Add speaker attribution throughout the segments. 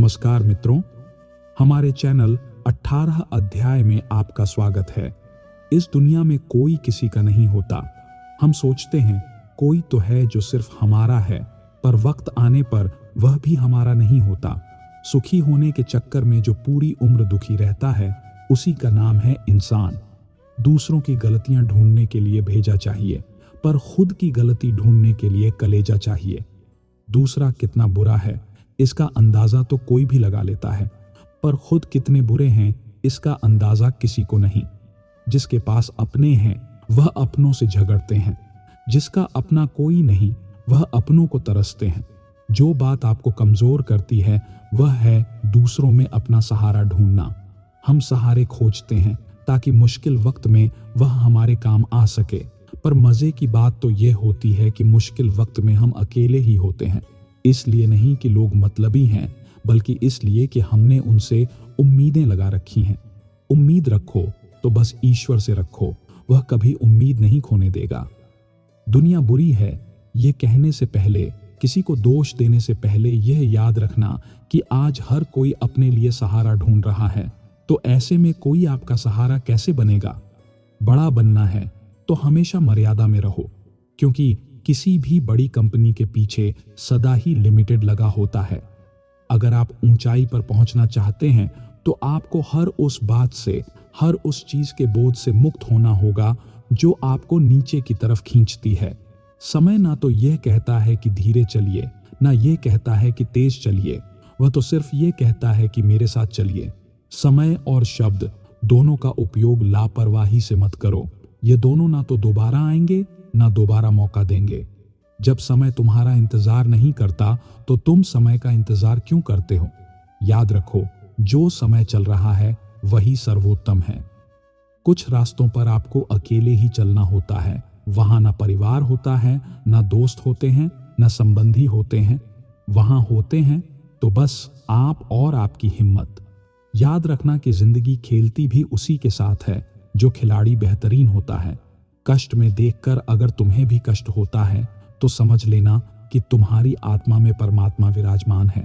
Speaker 1: नमस्कार मित्रों, हमारे चैनल 18 अध्याय में आपका स्वागत है। इस दुनिया में कोई किसी का नहीं होता। हम सोचते हैं कोई तो है जो सिर्फ हमारा है, पर वक्त आने पर वह भी हमारा नहीं होता। सुखी होने के चक्कर में जो पूरी उम्र दुखी रहता है, उसी का नाम है इंसान। दूसरों की गलतियां ढूंढने के लिए भेजा चाहिए, पर खुद की गलती ढूंढने के लिए कलेजा चाहिए। दूसरा कितना बुरा है इसका अंदाजा तो कोई भी लगा लेता है, पर खुद कितने बुरे हैं इसका अंदाजा किसी को नहीं। जिसके पास अपने हैं वह अपनों से झगड़ते हैं, जिसका अपना कोई नहीं वह अपनों को तरसते हैं। जो बात आपको कमजोर करती है वह है दूसरों में अपना सहारा ढूंढना। हम सहारे खोजते हैं ताकि मुश्किल वक्त में वह हमारे काम आ सके, पर मजे की बात तो यह होती है कि मुश्किल वक्त में हम अकेले ही होते हैं। इसलिए नहीं कि लोग मतलबी हैं, बल्कि इसलिए कि हमने उनसे उम्मीदें लगा रखी हैं। उम्मीद रखो तो बस ईश्वर से रखो, वह कभी उम्मीद नहीं खोने देगा। दुनिया बुरी है ये कहने से पहले, किसी को दोष देने से पहले यह याद रखना कि आज हर कोई अपने लिए सहारा ढूंढ रहा है, तो ऐसे में कोई आपका सहारा कैसे बनेगा। बड़ा बनना है तो हमेशा मर्यादा में रहो, क्योंकि किसी भी बड़ी कंपनी के पीछे सदा ही लिमिटेड लगा होता है। अगर आप ऊंचाई पर पहुंचना चाहते हैं तो आपको हर उस बात से, हर उस चीज के बोझ से मुक्त होना होगा जो आपको नीचे की तरफ खींचती है। समय ना तो यह कहता है कि धीरे चलिए, ना यह कहता है कि तेज चलिए, वह तो सिर्फ यह कहता है कि मेरे साथ चलिए। समय और शब्द दोनों का उपयोग लापरवाही से मत करो। ये दोनों ना तो दोबारा आएंगे ना दोबारा मौका देंगे। जब समय तुम्हारा इंतजार नहीं करता तो तुम समय का इंतजार क्यों करते हो। याद रखो, जो समय चल रहा है वही सर्वोत्तम है। कुछ रास्तों पर आपको अकेले ही चलना होता है। वहां ना परिवार होता है, ना दोस्त होते हैं, ना संबंधी होते हैं। वहां होते हैं तो बस आप और आपकी हिम्मत। याद रखना कि जिंदगी खेलती भी उसी के साथ है जो खिलाड़ी बेहतरीन होता है। कष्ट में देखकर अगर तुम्हें भी कष्ट होता है तो समझ लेना कि तुम्हारी आत्मा में परमात्मा विराजमान है।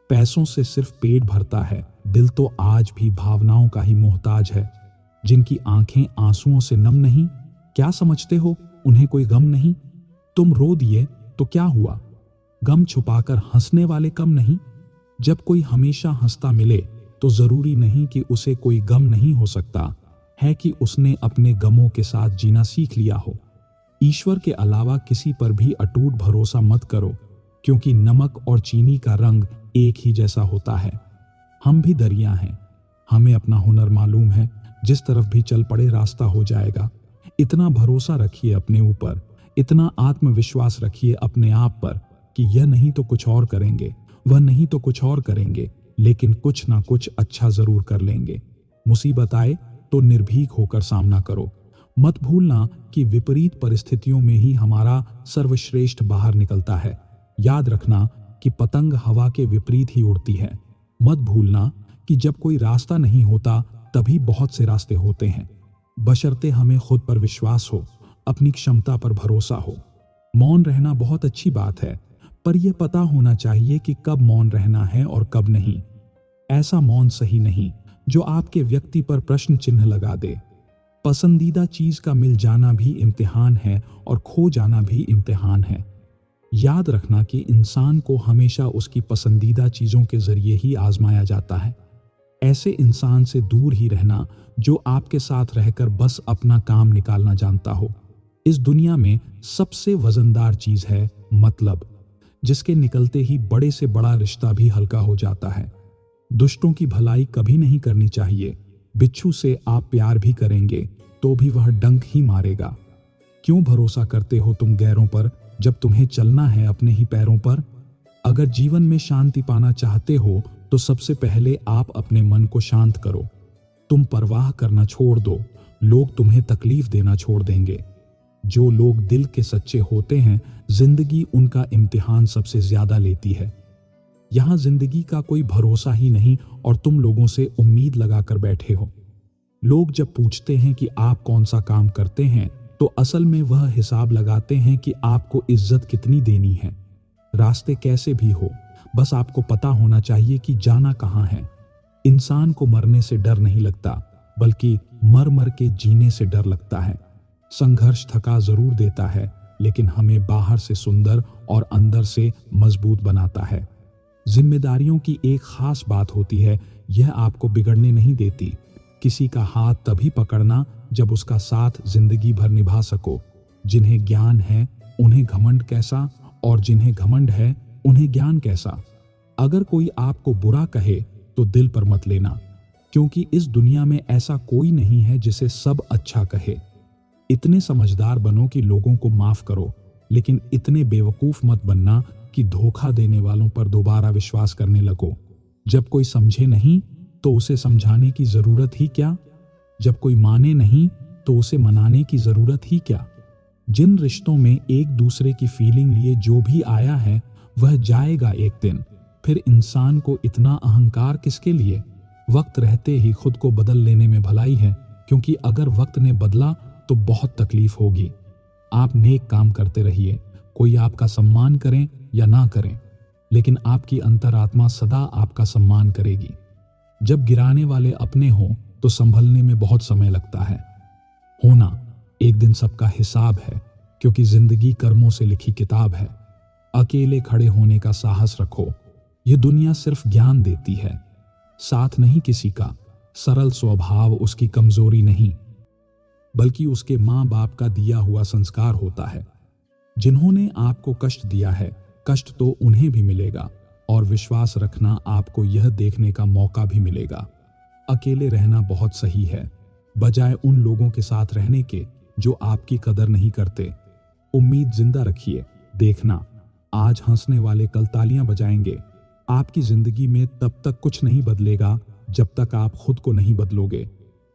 Speaker 1: पैसों से सिर्फ पेट भरता है, दिल तो आज भी भावनाओं का ही मोहताज है। जिनकी आंखें आंसुओं से नम नहीं, क्या समझते हो उन्हें कोई गम नहीं। तुम रो दिए तो क्या हुआ, गम छुपाकर हंसने वाले कम नहीं। जब कोई हमेशा हंसता मिले तो जरूरी नहीं कि उसे कोई गम नहीं हो सकता, है कि उसने अपने गमों के साथ जीना सीख लिया हो। ईश्वर के अलावा किसी पर भी अटूट भरोसा मत करो, क्योंकि नमक और चीनी का रंग एक ही जैसा होता है। हम भी दरिया हैं, हमें अपना हुनर मालूम है, जिस तरफ भी चल पड़े रास्ता हो जाएगा। इतना भरोसा रखिए अपने ऊपर, इतना आत्मविश्वास रखिए अपने आप पर कि यह नहीं तो कुछ और करेंगे, वह नहीं तो कुछ और करेंगे, लेकिन कुछ ना कुछ अच्छा जरूर कर लेंगे। मुसीबत आए तो निर्भीक होकर सामना करो। मत भूलना कि विपरीत परिस्थितियों में ही हमारा सर्वश्रेष्ठ बाहर निकलता है। याद रखना कि पतंग हवा के विपरीत ही उड़ती है। मत भूलना कि जब कोई रास्ता नहीं होता तभी बहुत से रास्ते होते हैं, बशर्ते हमें खुद पर विश्वास हो, अपनी क्षमता पर भरोसा हो। मौन रहना बहुत अच्छी बात है, पर यह पता होना चाहिए कि कब मौन रहना है और कब नहीं। ऐसा मौन सही नहीं जो आपके व्यक्ति पर प्रश्न चिन्ह लगा दे। पसंदीदा चीज का मिल जाना भी इम्तिहान है और खो जाना भी इम्तिहान है। याद रखना कि इंसान को हमेशा उसकी पसंदीदा चीजों के जरिए ही आजमाया जाता है। ऐसे इंसान से दूर ही रहना जो आपके साथ रहकर बस अपना काम निकालना जानता हो। इस दुनिया में सबसे वजनदार चीज है मतलब, जिसके निकलते ही बड़े से बड़ा रिश्ता भी हल्का हो जाता है। दुष्टों की भलाई कभी नहीं करनी चाहिए। बिच्छू से आप प्यार भी करेंगे तो भी वह डंक ही मारेगा। क्यों भरोसा करते हो तुम गैरों पर जब तुम्हें चलना है अपने ही पैरों पर। अगर जीवन में शांति पाना चाहते हो तो सबसे पहले आप अपने मन को शांत करो। तुम परवाह करना छोड़ दो, लोग तुम्हें तकलीफ देना छोड़ देंगे। जो लोग दिल के सच्चे होते हैं, जिंदगी उनका इम्तिहान सबसे ज्यादा लेती है। यहां जिंदगी का कोई भरोसा ही नहीं और तुम लोगों से उम्मीद लगाकर बैठे हो। लोग जब पूछते हैं कि आप कौन सा काम करते हैं तो असल में वह हिसाब लगाते हैं कि आपको इज्जत कितनी देनी है। रास्ते कैसे भी हो, बस आपको पता होना चाहिए कि जाना कहाँ है। इंसान को मरने से डर नहीं लगता, बल्कि मर मर के जीने से डर लगता है। संघर्ष थका जरूर देता है, लेकिन हमें बाहर से सुंदर और अंदर से मजबूत बनाता है। जिम्मेदारियों की एक खास बात होती है, यह आपको बिगड़ने नहीं देती। किसी का हाथ तभी पकड़ना जब उसका साथ जिंदगी भर निभा सको। जिन्हें ज्ञान है उन्हें घमंड कैसा, और जिन्हें घमंड है उन्हें ज्ञान कैसा। अगर कोई आपको बुरा कहे तो दिल पर मत लेना, क्योंकि इस दुनिया में ऐसा कोई नहीं है जिसे सब अच्छा कहे। इतने समझदार बनो कि लोगों को माफ करो, लेकिन इतने बेवकूफ मत बनना कि धोखा देने वालों पर दोबारा विश्वास करने लगो। जब कोई समझे नहीं तो उसे समझाने की जरूरत ही क्या। जब कोई माने नहीं तो उसे मनाने की जरूरत ही क्या। जिन रिश्तों में एक दूसरे की फीलिंग लिए जो भी आया है वह जाएगा एक दिन। फिर इंसान को इतना अहंकार किसके लिए। वक्त रहते ही खुद को बदल लेने में भलाई है, क्योंकि अगर वक्त ने बदला तो बहुत तकलीफ होगी। आप नेक काम करते रहिए, कोई आपका सम्मान करें या ना करें, लेकिन आपकी अंतरात्मा सदा आपका सम्मान करेगी। जब गिराने वाले अपने हों तो संभलने में बहुत समय लगता है। होना एक दिन सबका हिसाब है, क्योंकि जिंदगी कर्मों से लिखी किताब है। अकेले खड़े होने का साहस रखो। यह दुनिया सिर्फ ज्ञान देती है, साथ नहीं किसी का। सरल स्वभाव उसकी कमजोरी नहीं, बल्कि उसके माँ बाप का दिया हुआ संस्कार होता है। जिन्होंने आपको कष्ट दिया है, कष्ट तो उन्हें भी मिलेगा, और विश्वास रखना आपको यह देखने का मौका भी मिलेगा। अकेले रहना बहुत सही है, बजाय उन लोगों के साथ रहने के जो आपकी कदर नहीं करते। उम्मीद जिंदा रखिए। देखना, आज हंसने वाले कल तालियां बजाएंगे। आपकी जिंदगी में तब तक कुछ नहीं बदलेगा जब तक आप खुद को नहीं बदलोगे।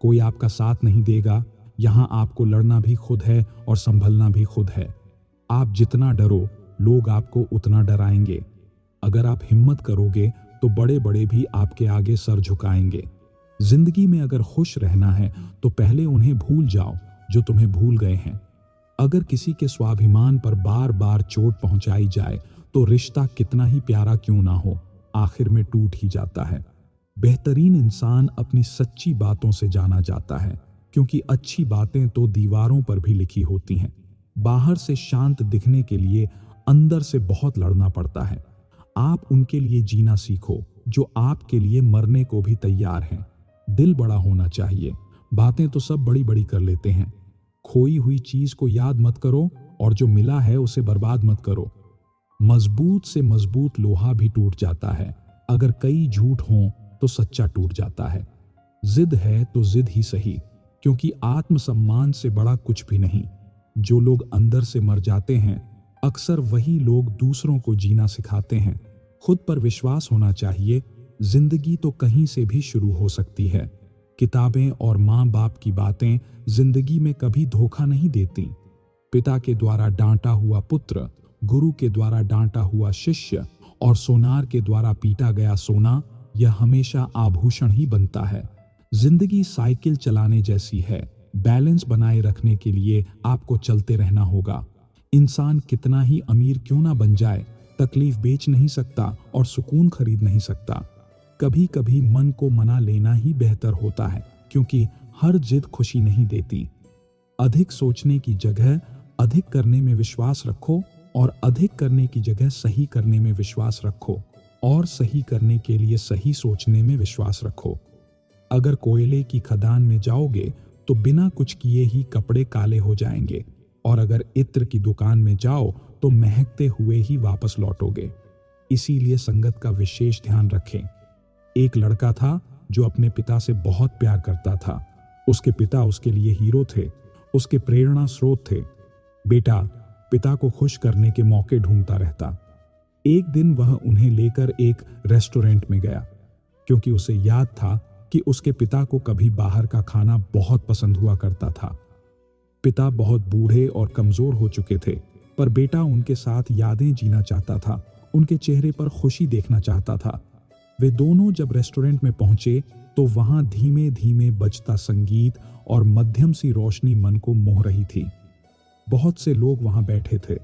Speaker 1: कोई आपका साथ नहीं देगा। यहाँ आपको लड़ना भी खुद है और संभलना भी खुद है। आप जितना डरो, लोग आपको उतना डराएंगे। अगर आप हिम्मत करोगे तो बड़े बड़े भी आपके आगे सर झुकाएंगे। जिंदगी में अगर खुश रहना है तो पहले उन्हें भूल जाओ जो तुम्हें भूल गए हैं। अगर किसी के स्वाभिमान पर बार बार चोट पहुंचाई जाए तो रिश्ता कितना ही प्यारा क्यों ना हो, आखिर में टूट ही जाता है। बेहतरीन इंसान अपनी सच्ची बातों से जाना जाता है, क्योंकि अच्छी बातें तो दीवारों पर भी लिखी होती हैं। बाहर से शांत दिखने के लिए अंदर से बहुत लड़ना पड़ता है। आप उनके लिए जीना सीखो जो आपके लिए मरने को भी तैयार हैं। दिल बड़ा होना चाहिए। बातें तो सब बड़ी बड़ी कर लेते हैं। खोई हुई चीज को याद मत करो, और जो मिला है उसे बर्बाद मत करो। मजबूत से मजबूत लोहा भी टूट जाता है। अगर कई झूठ हों तो सच्चा टूट जाता है। जिद है तो जिद ही सही, क्योंकि आत्मसम्मान से बड़ा कुछ भी नहीं। जो लोग अंदर से मर जाते हैं, अक्सर वही लोग दूसरों को जीना सिखाते हैं। खुद पर विश्वास होना चाहिए। जिंदगी तो कहीं से भी शुरू हो सकती है। किताबें और माँ बाप की बातें जिंदगी में कभी धोखा नहीं देती। पिता के द्वारा डांटा हुआ पुत्र, गुरु के द्वारा डांटा हुआ शिष्य, और सोनार के द्वारा पीटा गया सोना, यह हमेशा आभूषण ही बनता है। जिंदगी साइकिल चलाने जैसी है। बैलेंस बनाए रखने के लिए आपको चलते रहना होगा। इंसान कितना ही अमीर क्यों ना बन जाए, तकलीफ बेच नहीं सकता और सुकून खरीद नहीं सकता। कभी कभी मन को मना लेना ही बेहतर होता है, क्योंकि हर जिद खुशी नहीं देती। अधिक सोचने की जगह अधिक करने में विश्वास रखो, और अधिक करने की जगह सही करने में विश्वास रखो, और सही करने के लिए सही सोचने में विश्वास रखो। अगर कोयले की खदान में जाओगे तो बिना कुछ किए ही कपड़े काले हो जाएंगे, और अगर इत्र की दुकान में जाओ तो महकते हुए ही वापस लौटोगे। इसीलिए संगत का विशेष ध्यान रखें। एक लड़का था जो अपने पिता से बहुत प्यार करता था। उसके पिता उसके लिए हीरो थे, उसके प्रेरणा स्रोत थे। बेटा पिता को खुश करने के मौके ढूंढता रहता। एक दिन वह उन्हें लेकर एक रेस्टोरेंट में गया, क्योंकि उसे याद था कि उसके पिता को कभी बाहर का खाना बहुत पसंद हुआ करता था। पिता बहुत बूढ़े और कमजोर हो चुके थे, पर बेटा उनके साथ यादें जीना चाहता था, उनके चेहरे पर खुशी देखना चाहता था। वे दोनों जब रेस्टोरेंट में पहुंचे तो वहां धीमे धीमे बजता संगीत और मध्यम सी रोशनी मन को मोह रही थी। बहुत से लोग वहां बैठे थे।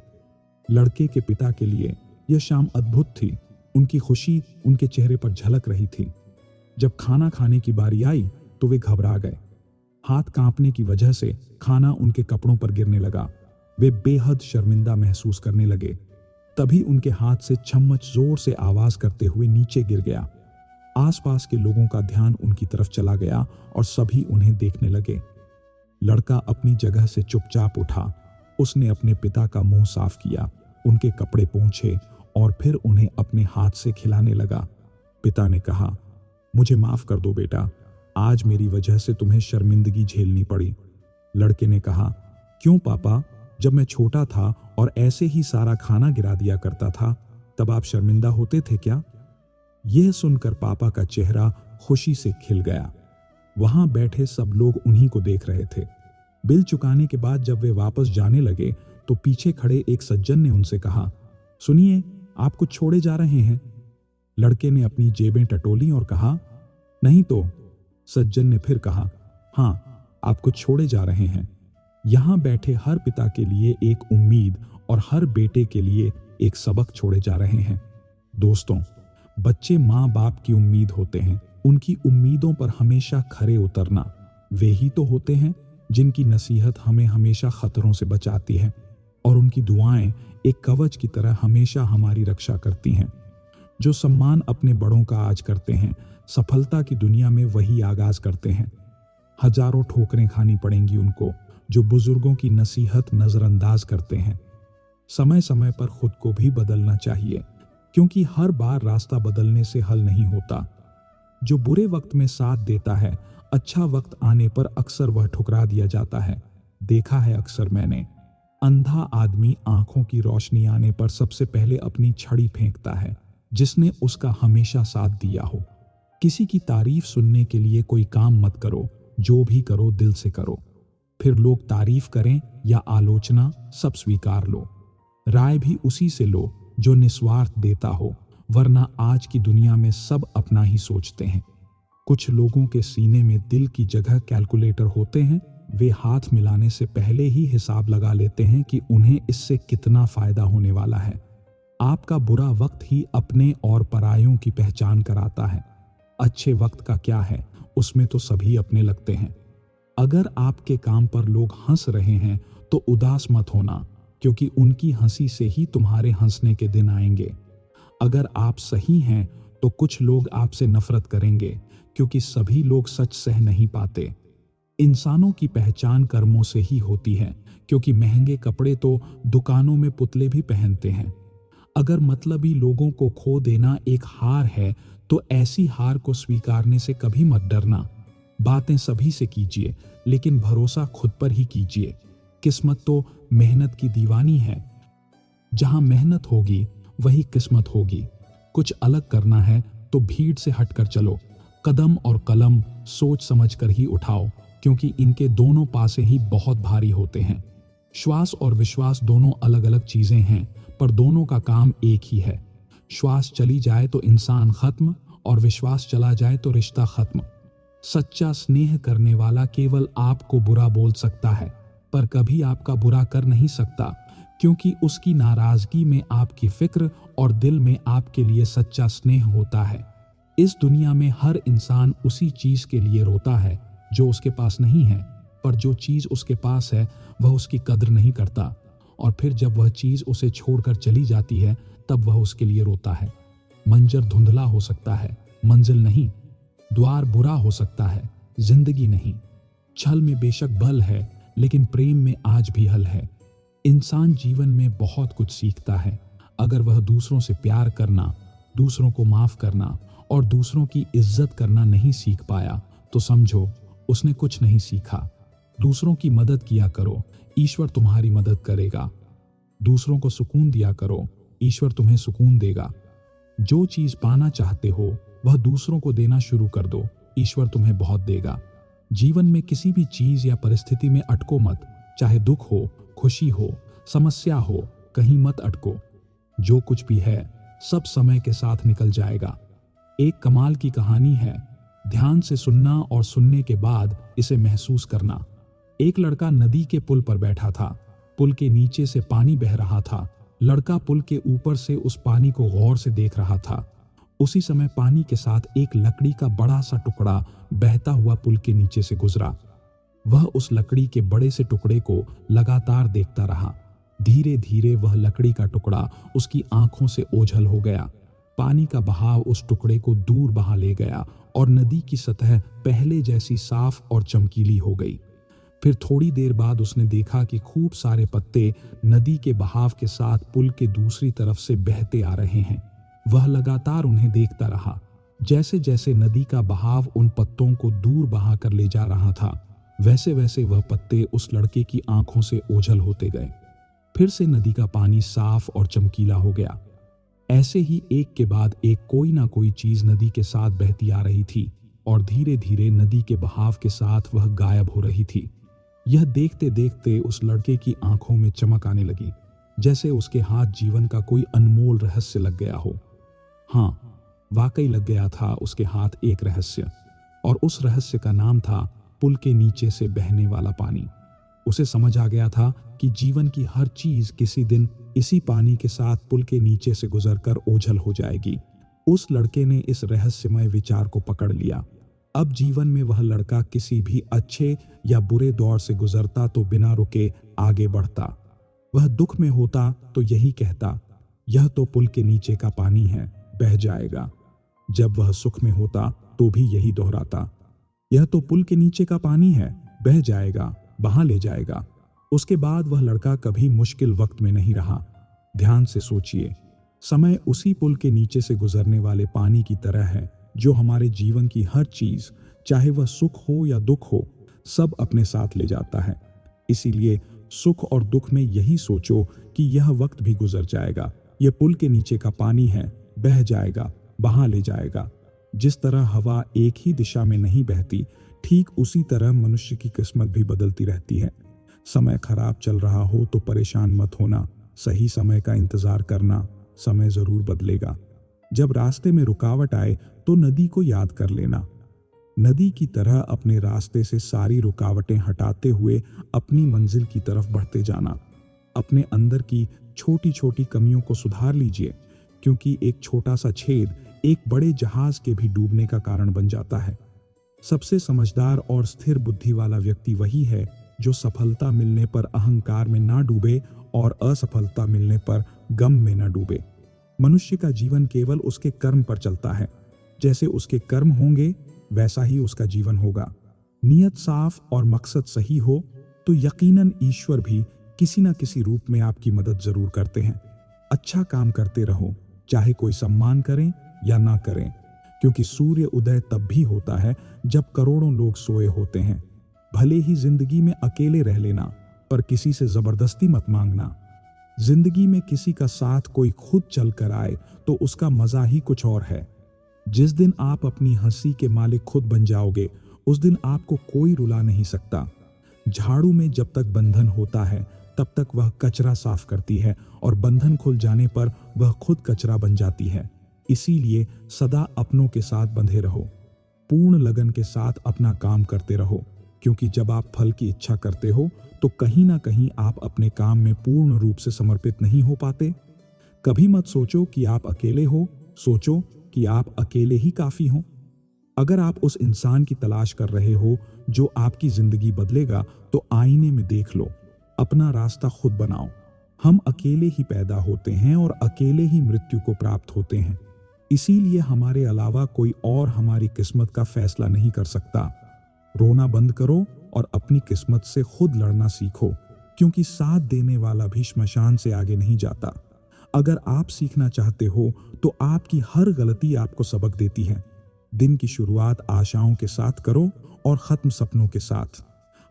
Speaker 1: लड़के के पिता के लिए यह शाम अद्भुत थी। उनकी खुशी उनके चेहरे पर झलक रही थी। जब खाना खाने की बारी आई तो वे घबरा गए। हाथ कांपने की वजह से खाना उनके कपड़ों पर गिरने लगा। वे बेहद शर्मिंदा महसूस करने लगे। तभी उनके हाथ से चम्मच जोर से आवाज करते हुए नीचे गिर गया। आसपास के लोगों का ध्यान उनकी तरफ चला गया और सभी उन्हें देखने लगे। लड़का अपनी जगह से चुपचाप उठा। उसने अपने पिता का मुंह साफ किया, उनके कपड़े पोंछे और फिर उन्हें अपने हाथ से खिलाने लगा। पिता ने कहा, मुझे माफ कर दो बेटा, आज मेरी वजह से तुम्हें शर्मिंदगी झेलनी पड़ी। लड़के ने कहा, क्यों पापा, जब मैं छोटा था और ऐसे ही सारा खाना गिरा दिया करता था तब आप शर्मिंदा होते थे क्या? यह सुनकर पापा का चेहरा खुशी से खिल गया। वहां बैठे सब लोग उन्हीं को देख रहे थे। बिल चुकाने के बाद जब वे वापस जाने लगे तो पीछे खड़े एक सज्जन ने उनसे कहा, सुनिए, आप कुछ छोड़े जा रहे हैं। लड़के ने अपनी जेबें टटोली और कहा, नहीं तो। सज्जन ने फिर कहा, हाँ, आप कुछ छोड़े जा रहे हैं। यहां बैठे हर पिता के लिए एक उम्मीद और हर बेटे के लिए एक सबक छोड़े जा रहे हैं। दोस्तों, बच्चे माँ बाप की उम्मीद होते हैं। उनकी उम्मीदों पर हमेशा खरे उतरना। वे ही तो होते हैं जिनकी नसीहत हमें हमेशा खतरों से बचाती है और उनकी दुआएं एक कवच की तरह हमेशा हमारी रक्षा करती हैं। जो सम्मान अपने बड़ों का आज करते हैं, सफलता की दुनिया में वही आगाज करते हैं। हजारों ठोकरें खानी पड़ेंगी उनको जो बुजुर्गों की नसीहत नजरअंदाज करते हैं। समय समय पर खुद को भी बदलना चाहिए, क्योंकि हर बार रास्ता बदलने से हल नहीं होता। जो बुरे वक्त में साथ देता है, अच्छा वक्त आने पर अक्सर वह ठुकरा दिया जाता है। देखा है अक्सर मैंने, अंधा आदमी आंखों की रोशनी आने पर सबसे पहले अपनी छड़ी फेंकता है जिसने उसका हमेशा साथ दिया हो। किसी की तारीफ सुनने के लिए कोई काम मत करो, जो भी करो दिल से करो। फिर लोग तारीफ करें या आलोचना, सब स्वीकार लो। राय भी उसी से लो जो निस्वार्थ देता हो, वरना आज की दुनिया में सब अपना ही सोचते हैं। कुछ लोगों के सीने में दिल की जगह कैलकुलेटर होते हैं। वे हाथ मिलाने से पहले ही हिसाब लगा लेते हैं कि उन्हें इससे कितना फायदा होने वाला है। आपका बुरा वक्त ही अपने और परायों की पहचान कराता है। अच्छे वक्त का क्या है, उसमें तो सभी अपने लगते हैं। अगर आपके काम पर लोग हंस रहे हैं तो उदास मत होना, क्योंकि उनकी हंसी से ही तुम्हारे हंसने के दिन आएंगे। अगर आप सही हैं तो कुछ लोग आपसे नफरत करेंगे, क्योंकि सभी लोग सच सह नहीं पाते। इंसानों की पहचान कर्मों से ही होती है, क्योंकि महंगे कपड़े तो दुकानों में पुतले भी पहनते हैं। अगर मतलबी लोगों को खो देना एक हार है तो ऐसी हार को स्वीकारने से कभी मत डरना। बातें सभी से कीजिए, लेकिन भरोसा खुद पर ही कीजिए। किस्मत तो मेहनत की दीवानी है। जहां मेहनत होगी वही किस्मत होगी। कुछ अलग करना है तो भीड़ से हटकर चलो। कदम और कलम सोच समझकर ही उठाओ, क्योंकि इनके दोनों पासे ही बहुत भारी होते हैं। श्वास और विश्वास दोनों अलग अलग चीजें हैं, पर दोनों का काम एक ही है। श्वास चली जाए तो इंसान खत्म, और विश्वास चला जाए तो रिश्ता खत्म। सच्चा स्नेह करने वाला केवल आपको बुरा बोल सकता है, पर कभी आपका बुरा कर नहीं सकता, क्योंकि उसकी नाराजगी में आपकी फिक्र और दिल में आपके लिए सच्चा स्नेह होता है। इस दुनिया में हर इंसान उसी चीज के लिए रोता है जो उसके पास नहीं है, पर जो चीज उसके पास है वह उसकी कद्र नहीं करता, और फिर जब वह चीज उसे छोड़कर चली जाती है तब वह उसके लिए रोता है। मंजर धुंधला हो सकता है, मंजिल नहीं। द्वार बुरा हो सकता है, जिंदगी नहीं। छल में बेशक बल है, लेकिन प्रेम में आज भी हल है। इंसान जीवन में बहुत कुछ सीखता है। अगर वह दूसरों से प्यार करना, दूसरों को माफ करना और दूसरों की इज्जत करना नहीं सीख पाया तो समझो उसने कुछ नहीं सीखा। दूसरों की मदद किया करो, ईश्वर तुम्हारी मदद करेगा। दूसरों को सुकून दिया करो, ईश्वर तुम्हें सुकून देगा। जो चीज पाना चाहते हो वह दूसरों को देना शुरू कर दो, ईश्वर तुम्हें बहुत देगा। जीवन में किसी भी चीज या परिस्थिति में अटको मत। चाहे दुख हो, खुशी हो, समस्या हो, कहीं मत अटको। जो कुछ भी है सब समय के साथ निकल जाएगा। एक कमाल की कहानी है, ध्यान से सुनना और सुनने के बाद इसे महसूस करना। एक लड़का नदी के पुल पर बैठा था। पुल के नीचे से पानी बह रहा था, लड़का पुल के ऊपर से उस पानी को गौर से देख रहा था। उसी समय पानी के साथ एक लकड़ी का बड़ा सा टुकड़ा बहता हुआ पुल के नीचे से गुजरा। वह उस लकड़ी के बड़े से टुकड़े को लगातार देखता रहा। धीरे धीरे वह लकड़ी का टुकड़ा उसकी आंखों से ओझल हो गया। पानी का बहाव उस टुकड़े को दूर बहा ले गया और नदी की सतह पहले जैसी साफ और चमकीली हो गई। फिर थोड़ी देर बाद उसने देखा कि खूब सारे पत्ते नदी के बहाव के साथ पुल के दूसरी तरफ से बहते आ रहे हैं। वह लगातार उन्हें देखता रहा। जैसे जैसे नदी का बहाव उन पत्तों को दूर बहा कर ले जा रहा था, वैसे वैसे वह पत्ते उस लड़के की आंखों से ओझल होते गए। फिर से नदी का पानी साफ और चमकीला हो गया। ऐसे ही एक के बाद एक कोई ना कोई चीज नदी के साथ बहती आ रही थी और धीरे धीरे नदी के बहाव के साथ वह गायब हो रही थी। यह देखते देखते उस लड़के की आंखों में चमक आने लगी, जैसे उसके हाथ जीवन का कोई अनमोल रहस्य लग गया हो। हाँ, वाकई लग गया था उसके हाथ एक रहस्य, और उस रहस्य का नाम था पुल के नीचे से बहने वाला पानी। उसे समझ आ गया था कि जीवन की हर चीज किसी दिन इसी पानी के साथ पुल के नीचे से गुजरकर ओझल हो जाएगी। उस लड़के ने इस रहस्यमय विचार को पकड़ लिया। अब जीवन में वह लड़का किसी भी अच्छे या बुरे दौर से गुजरता तो बिना रुके आगे बढ़ता। वह दुख में होता तो यही कहता, यह तो पुल के नीचे का पानी है, बह जाएगा। जब वह सुख में होता तो भी यही दोहराता, यह तो पुल के नीचे का पानी है, बह जाएगा, बहा ले जाएगा। उसके बाद वह लड़का कभी मुश्किल वक्त में नहीं रहा। ध्यान से सोचिए, समय उसी पुल के नीचे से गुजरने वाले पानी की तरह है जो हमारे जीवन की हर चीज, चाहे वह सुख हो या दुख हो, सब अपने साथ ले जाता है। इसीलिए सुख और दुख में यही सोचो कि यह वक्त भी गुजर जाएगा, यह पुल के नीचे का पानी है, बह जाएगा, बहा ले जाएगा। जिस तरह हवा एक ही दिशा में नहीं बहती, ठीक उसी तरह मनुष्य की किस्मत भी बदलती रहती है। समय खराब चल रहा हो तो परेशान मत होना, सही समय का इंतजार करना, समय जरूर बदलेगा। जब रास्ते में रुकावट आए तो नदी को याद कर लेना। नदी की तरह अपने रास्ते से सारी रुकावटें हटाते हुए अपनी मंजिल की तरफ बढ़ते जाना। अपने अंदर की छोटी छोटी कमियों को सुधार लीजिए, क्योंकि एक छोटा सा छेद एक बड़े जहाज के भी डूबने का कारण बन जाता है। सबसे समझदार और स्थिर बुद्धि वाला व्यक्ति वही है जो सफलता मिलने पर अहंकार में ना डूबे और असफलता मिलने पर गम में ना डूबे। मनुष्य का जीवन केवल उसके कर्म पर चलता है। जैसे उसके कर्म होंगे वैसा ही उसका जीवन होगा। नियत साफ और मकसद सही हो तो यकीनन ईश्वर भी किसी न किसी रूप में आपकी मदद जरूर करते हैं। अच्छा काम करते रहो, चाहे कोई सम्मान करें या ना करें, क्योंकि सूर्य उदय तब भी होता है जब करोड़ों लोग सोए होते हैं। भले ही जिंदगी में अकेले रह लेना, पर किसी से जबरदस्ती मत मांगना। जिंदगी में किसी का साथ कोई खुद चल कर आए तो उसका मजा ही कुछ और है। जिस दिन आप अपनी हंसी के मालिक खुद बन जाओगे, उस दिन आपको कोई रुला नहीं सकता। झाड़ू में जब तक बंधन होता है तब तक वह कचरा साफ करती है, और बंधन खुल जाने पर वह खुद कचरा बन जाती है। इसीलिए सदा अपनों के साथ बंधे रहो, पूर्ण लगन के साथ अपना काम करते रहो, क्योंकि जब आप फल की इच्छा करते हो तो कहीं ना कहीं आप अपने काम में पूर्ण रूप से समर्पित नहीं हो पाते। कभी मत सोचो कि आप अकेले हो, सोचो कि आप अकेले ही काफी हो। अगर आप उस इंसान की तलाश कर रहे हो जो आपकी जिंदगी बदलेगा, तो आईने में देख लो, अपना रास्ता खुद बनाओ। हम अकेले ही पैदा होते हैं और अकेले ही मृत्यु को प्राप्त होते हैं। इसीलिए हमारे अलावा कोई और हमारी किस्मत का फैसला नहीं कर सकता। रोना बंद करो और अपनी किस्मत से खुद लड़ना सीखो, क्योंकि साथ देने वाला भी श्मशान से आगे नहीं जाता। अगर आप सीखना चाहते हो तो आपकी हर गलती आपको सबक देती है। दिन की शुरुआत आशाओं के साथ करो और खत्म सपनों के साथ।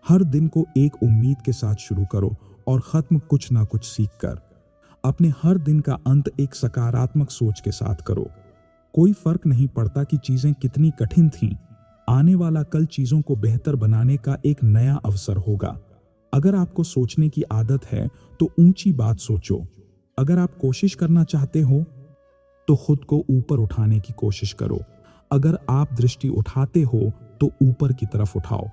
Speaker 1: हर दिन को एक उम्मीद के साथ शुरू करो और खत्म कुछ ना कुछ सीख कर। अपने हर दिन का अंत एक सकारात्मक सोच के साथ करो। कोई फर्क नहीं पड़ता कि चीजें कितनी कठिन थीं, आने वाला कल चीजों को बेहतर बनाने का एक नया अवसर होगा। अगर आपको सोचने की आदत है तो ऊंची बात सोचो। अगर आप कोशिश करना चाहते हो तो खुद को ऊपर उठाने की कोशिश करो। अगर आप दृष्टि उठाते हो तो ऊपर की तरफ उठाओ।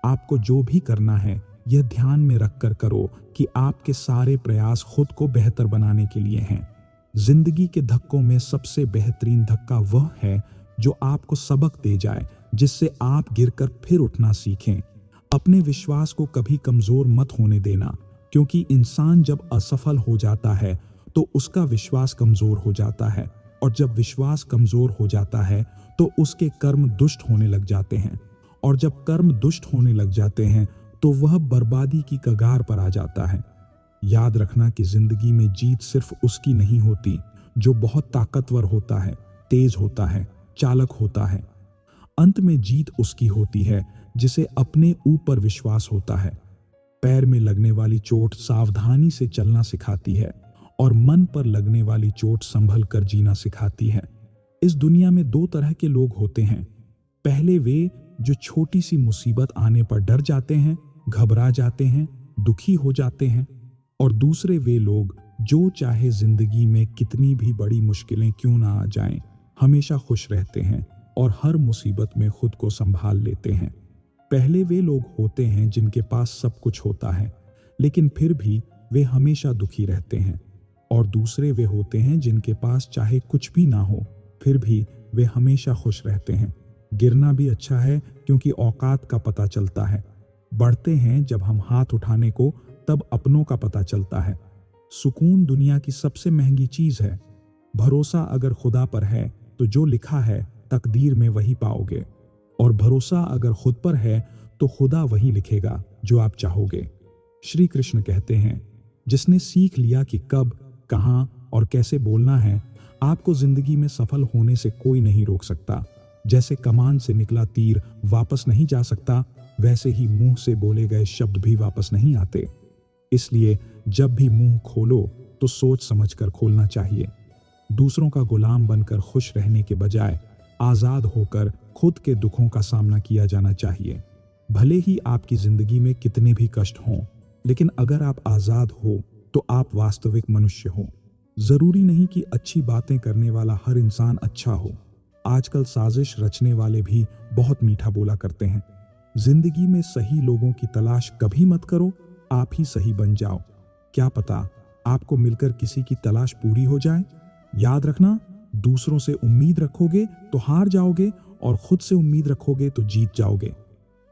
Speaker 1: आपको जो भी करना है यह ध्यान में रखकर करो कि आपके सारे प्रयास खुद को बेहतर बनाने के लिए हैं। जिंदगी के धक्कों में सबसे बेहतरीन धक्का वह है जो आपको सबक दे जाए, जिससे आप गिरकर फिर उठना सीखें। अपने विश्वास को कभी कमजोर मत होने देना, क्योंकि इंसान जब असफल हो जाता है तो उसका विश्वास कमजोर हो जाता है, और जब विश्वास कमजोर हो जाता है तो उसके कर्म दुष्ट होने लग जाते हैं, और जब कर्म दुष्ट होने लग जाते हैं तो वह बर्बादी की कगार पर आ जाता है। याद रखना कि जिंदगी में जीत सिर्फ उसकी नहीं होती जो बहुत ताकतवर होता है, तेज होता है, चालक होता है। अंत में जीत उसकी होती है जिसे अपने ऊपर विश्वास होता है। पैर में लगने वाली चोट सावधानी से चलना सिखाती है, और मन पर लगने वाली चोट संभल कर जीना सिखाती है। इस दुनिया में दो तरह के लोग होते हैं। पहले वे जो छोटी सी मुसीबत आने पर डर जाते हैं, घबरा जाते हैं, दुखी हो जाते हैं, और दूसरे वे लोग जो चाहे जिंदगी में कितनी भी बड़ी मुश्किलें क्यों ना आ जाएं, हमेशा खुश रहते हैं और हर मुसीबत में खुद को संभाल लेते हैं। पहले वे लोग होते हैं जिनके पास सब कुछ होता है, लेकिन फिर भी वे हमेशा दुखी रहते हैं, और दूसरे वे होते हैं जिनके पास चाहे कुछ भी ना हो, फिर भी वे हमेशा खुश रहते हैं। गिरना भी अच्छा है, क्योंकि औकात का पता चलता है। बढ़ते हैं जब हम हाथ उठाने को, तब अपनों का पता चलता है। सुकून दुनिया की सबसे महंगी चीज है। भरोसा अगर खुदा पर है तो जो लिखा है तकदीर में वही पाओगे, और भरोसा अगर खुद पर है तो खुदा वही लिखेगा जो आप चाहोगे। श्री कृष्ण कहते हैं, जिसने सीख लिया कि कब, कहां और कैसे बोलना है, आपको जिंदगी में सफल होने से कोई नहीं रोक सकता। जैसे कमान से निकला तीर वापस नहीं जा सकता, वैसे ही मुंह से बोले गए शब्द भी वापस नहीं आते। इसलिए जब भी मुंह खोलो तो सोच समझकर खोलना चाहिए। दूसरों का गुलाम बनकर खुश रहने के बजाय आजाद होकर खुद के दुखों का सामना किया जाना चाहिए। भले ही आपकी जिंदगी में कितने भी कष्ट हों, लेकिन अगर आप आजाद हो तो आप वास्तविक मनुष्य हो। जरूरी नहीं कि अच्छी बातें करने वाला हर इंसान अच्छा हो। आजकल साजिश रचने वाले भी बहुत मीठा बोला करते हैं। जिंदगी में सही लोगों की तलाश कभी मत करो, आप ही सही बन जाओ। क्या पता आपको मिलकर किसी की तलाश पूरी हो जाए। याद रखना, दूसरों से उम्मीद रखोगे तो हार जाओगे, और खुद से उम्मीद रखोगे तो जीत जाओगे।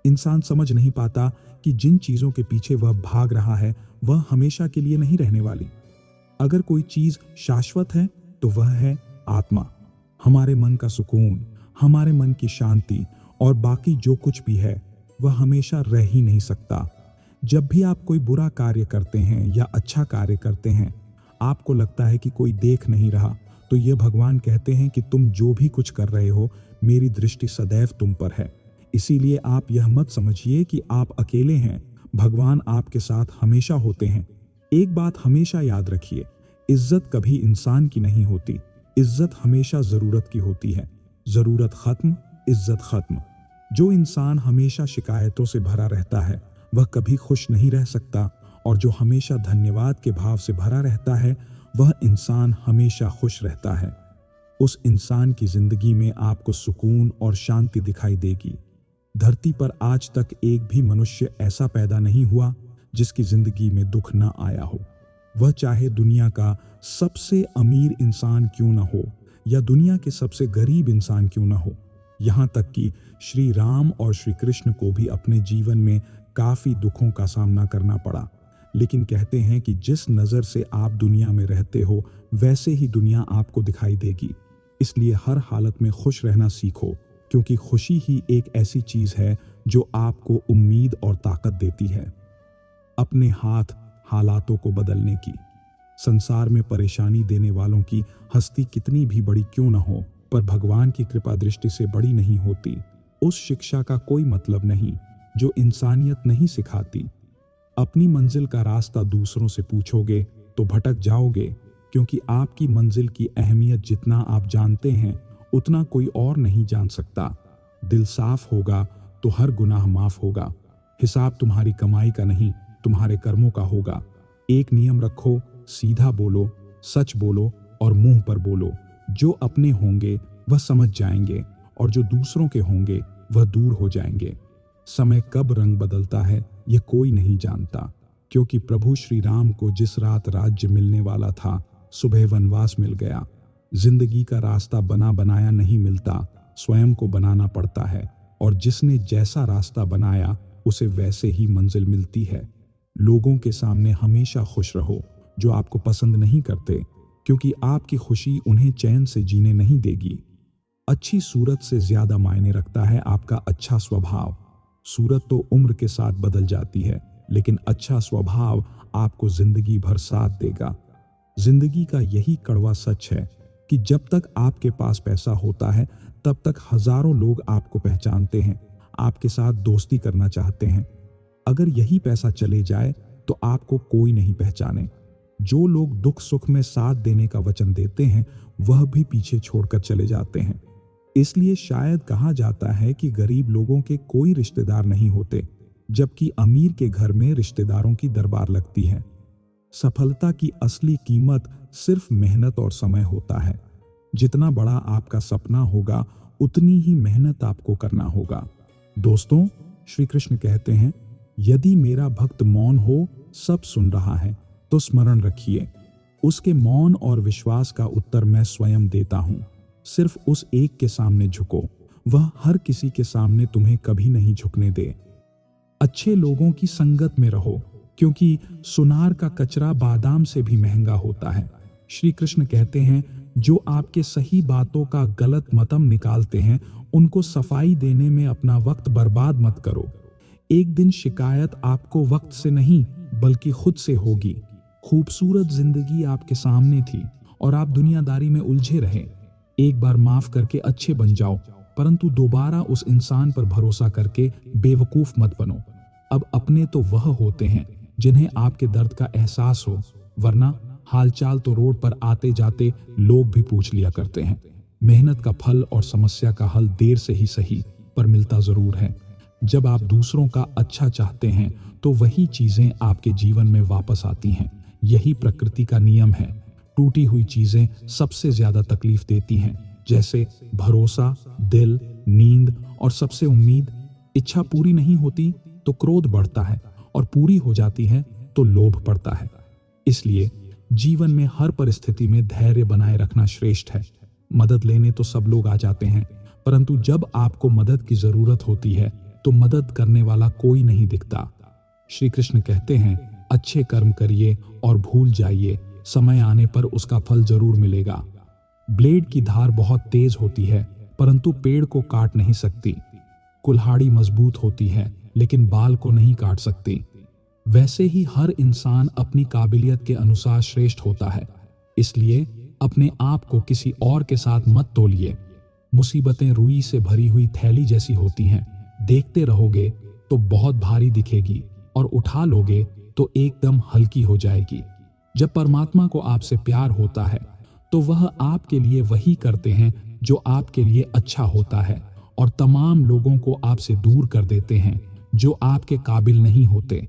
Speaker 1: इंसान समझ नहीं पाता कि जिन चीजों के पीछे वह भाग रहा है वह हमेशा के लिए नहीं रहने वाली। अगर कोई चीज शाश्वत है तो वह है आत्मा, हमारे मन का सुकून, हमारे मन की शांति, और बाकी जो कुछ भी है वह हमेशा रह ही नहीं सकता। जब भी आप कोई बुरा कार्य करते हैं या अच्छा कार्य करते हैं, आपको लगता है कि कोई देख नहीं रहा, तो ये भगवान कहते हैं कि तुम जो भी कुछ कर रहे हो, मेरी दृष्टि सदैव तुम पर है। इसीलिए आप यह मत समझिए कि आप अकेले हैं, भगवान आपके साथ हमेशा होते हैं। एक बात हमेशा याद रखिए, इज्जत कभी इंसान की नहीं होती, इज्जत हमेशा जरूरत की होती है। जरूरत खत्म, इज्जत खत्म। जो इंसान हमेशा शिकायतों से भरा रहता है वह कभी खुश नहीं रह सकता, और जो हमेशा धन्यवाद के भाव से भरा रहता है वह इंसान हमेशा खुश रहता है। उस इंसान की जिंदगी में आपको सुकून और शांति दिखाई देगी। धरती पर आज तक एक भी मनुष्य ऐसा पैदा नहीं हुआ जिसकी जिंदगी में दुख न आया हो। वह चाहे दुनिया का सबसे अमीर इंसान क्यों न हो या दुनिया के सबसे गरीब इंसान क्यों न हो। यहाँ तक कि श्री राम और श्री कृष्ण को भी अपने जीवन में काफी दुखों का सामना करना पड़ा, लेकिन कहते हैं कि जिस नजर से आप दुनिया में रहते हो वैसे ही दुनिया आपको दिखाई देगी। इसलिए हर हालत में खुश रहना सीखो, क्योंकि खुशी ही एक ऐसी चीज है जो आपको उम्मीद और ताकत देती है। अपने हाथ हालातों को बदलने की। संसार में परेशानी देने वालों की हस्ती कितनी भी बड़ी क्यों न हो, पर भगवान की कृपा दृष्टि से बड़ी नहीं होती। उस शिक्षा का कोई मतलब नहीं जो इंसानियत नहीं सिखाती। अपनी मंजिल का रास्ता दूसरों से पूछोगे तो भटक जाओगे, क्योंकि आपकी मंजिल की अहमियत जितना आप जानते हैं उतना कोई और नहीं जान सकता। दिल साफ होगा तो हर गुनाह माफ होगा। हिसाब तुम्हारी कमाई का नहीं, तुम्हारे कर्मों का होगा। एक नियम रखो, सीधा बोलो, सच बोलो और मुंह पर बोलो। जो अपने होंगे वह समझ जाएंगे, और जो दूसरों के होंगे वह दूर हो जाएंगे। समय कब रंग बदलता है यह कोई नहीं जानता, क्योंकि प्रभु श्री राम को जिस रात राज्य मिलने वाला था, सुबह वनवास मिल गया। जिंदगी का रास्ता बना बनाया नहीं मिलता, स्वयं को बनाना पड़ता है, और जिसने जैसा रास्ता बनाया उसे वैसे ही मंजिल मिलती है। लोगों के सामने हमेशा खुश रहो जो आपको पसंद नहीं करते, क्योंकि आपकी खुशी उन्हें चैन से जीने नहीं देगी। अच्छी सूरत से ज्यादा मायने रखता है आपका अच्छा स्वभाव। सूरत तो उम्र के साथ बदल जाती है, लेकिन अच्छा स्वभाव आपको जिंदगी भर साथ देगा। जिंदगी का यही कड़वा सच है कि जब तक आपके पास पैसा होता है तब तक हजारों लोग आपको पहचानते हैं, आपके साथ दोस्ती करना चाहते हैं। अगर यही पैसा चले जाए तो आपको कोई नहीं पहचाने। जो लोग दुख सुख में साथ देने का वचन देते हैं वह भी पीछे छोड़कर चले जाते हैं। इसलिए शायद कहा जाता है कि गरीब लोगों के कोई रिश्तेदार नहीं होते, जबकि अमीर के घर में रिश्तेदारों की दरबार लगती है। सफलता की असली कीमत सिर्फ मेहनत और समय होता है। जितना बड़ा आपका सपना होगा उतनी ही मेहनत आपको करना होगा। दोस्तों, श्री कृष्ण कहते हैं, यदि मेरा भक्त मौन हो, सब सुन रहा है, तो स्मरण रखिए, उसके मौन और विश्वास का उत्तर मैं स्वयं देता हूं। सिर्फ उस एक के सामने झुको, वह हर किसी के सामने तुम्हें कभी नहीं झुकने दे। अच्छे लोगों की संगत में रहो, क्योंकि सुनार का कचरा बादाम से भी महंगा होता है। श्री कृष्ण कहते हैं, जो आपके सही बातों का गलत मतम निकालते हैं उनको सफाई देने में अपना वक्त बर्बाद मत करो। एक दिन शिकायत आपको वक्त से नहीं बल्कि खुद से होगी। खूबसूरत जिंदगी आपके सामने थी और आप दुनियादारी में उलझे रहे। एक बार माफ करके अच्छे बन जाओ, परंतु दोबारा उस इंसान पर भरोसा करके बेवकूफ मत बनो। अब अपने तो वह होते हैं जिन्हें आपके दर्द का एहसास हो, वरना हालचाल तो रोड पर आते जाते लोग भी पूछ लिया करते हैं। मेहनत का फल और समस्या का हल देर से ही सही पर मिलता जरूर है। जब आप दूसरों का अच्छा चाहते हैं तो वही चीजें आपके जीवन में वापस आती हैं। यही प्रकृति का नियम है। टूटी हुई चीजें सबसे ज्यादा तकलीफ देती हैं, जैसे भरोसा, दिल, नींद और सबसे उम्मीद। इच्छा पूरी नहीं होती तो क्रोध बढ़ता है और पूरी हो जाती है तो लोभ पड़ता है। इसलिए जीवन में हर परिस्थिति में धैर्य बनाए रखना श्रेष्ठ है। मदद लेने तो सब लोग आ जाते हैं, परंतु जब आपको मदद की जरूरत होती है तो मदद करने वाला कोई नहीं दिखता। श्री कृष्ण कहते हैं, अच्छे कर्म करिए और भूल जाइए, समय आने पर उसका फल जरूर मिलेगा। ब्लेड की धार बहुत तेज होती है, परंतु पेड़ को काट नहीं सकती। कुल्हाड़ी मजबूत होती है, लेकिन बाल को नहीं काट सकती। वैसे ही हर इंसान अपनी काबिलियत के अनुसार श्रेष्ठ होता है। इसलिए अपने आप को किसी और के साथ मत तोलिए। मुसीबतें रुई से भरी हुई थैली जैसी होती हैं। देखते रहोगे तो बहुत भारी दिखेगी और उठा लोगे तो एकदम हल्की हो जाएगी। जब परमात्मा को आपसे प्यार होता है तो वह आपके लिए वही करते हैं जो आपके लिए अच्छा होता है, और तमाम लोगों को आपसे दूर कर देते हैं जो आपके काबिल नहीं होते।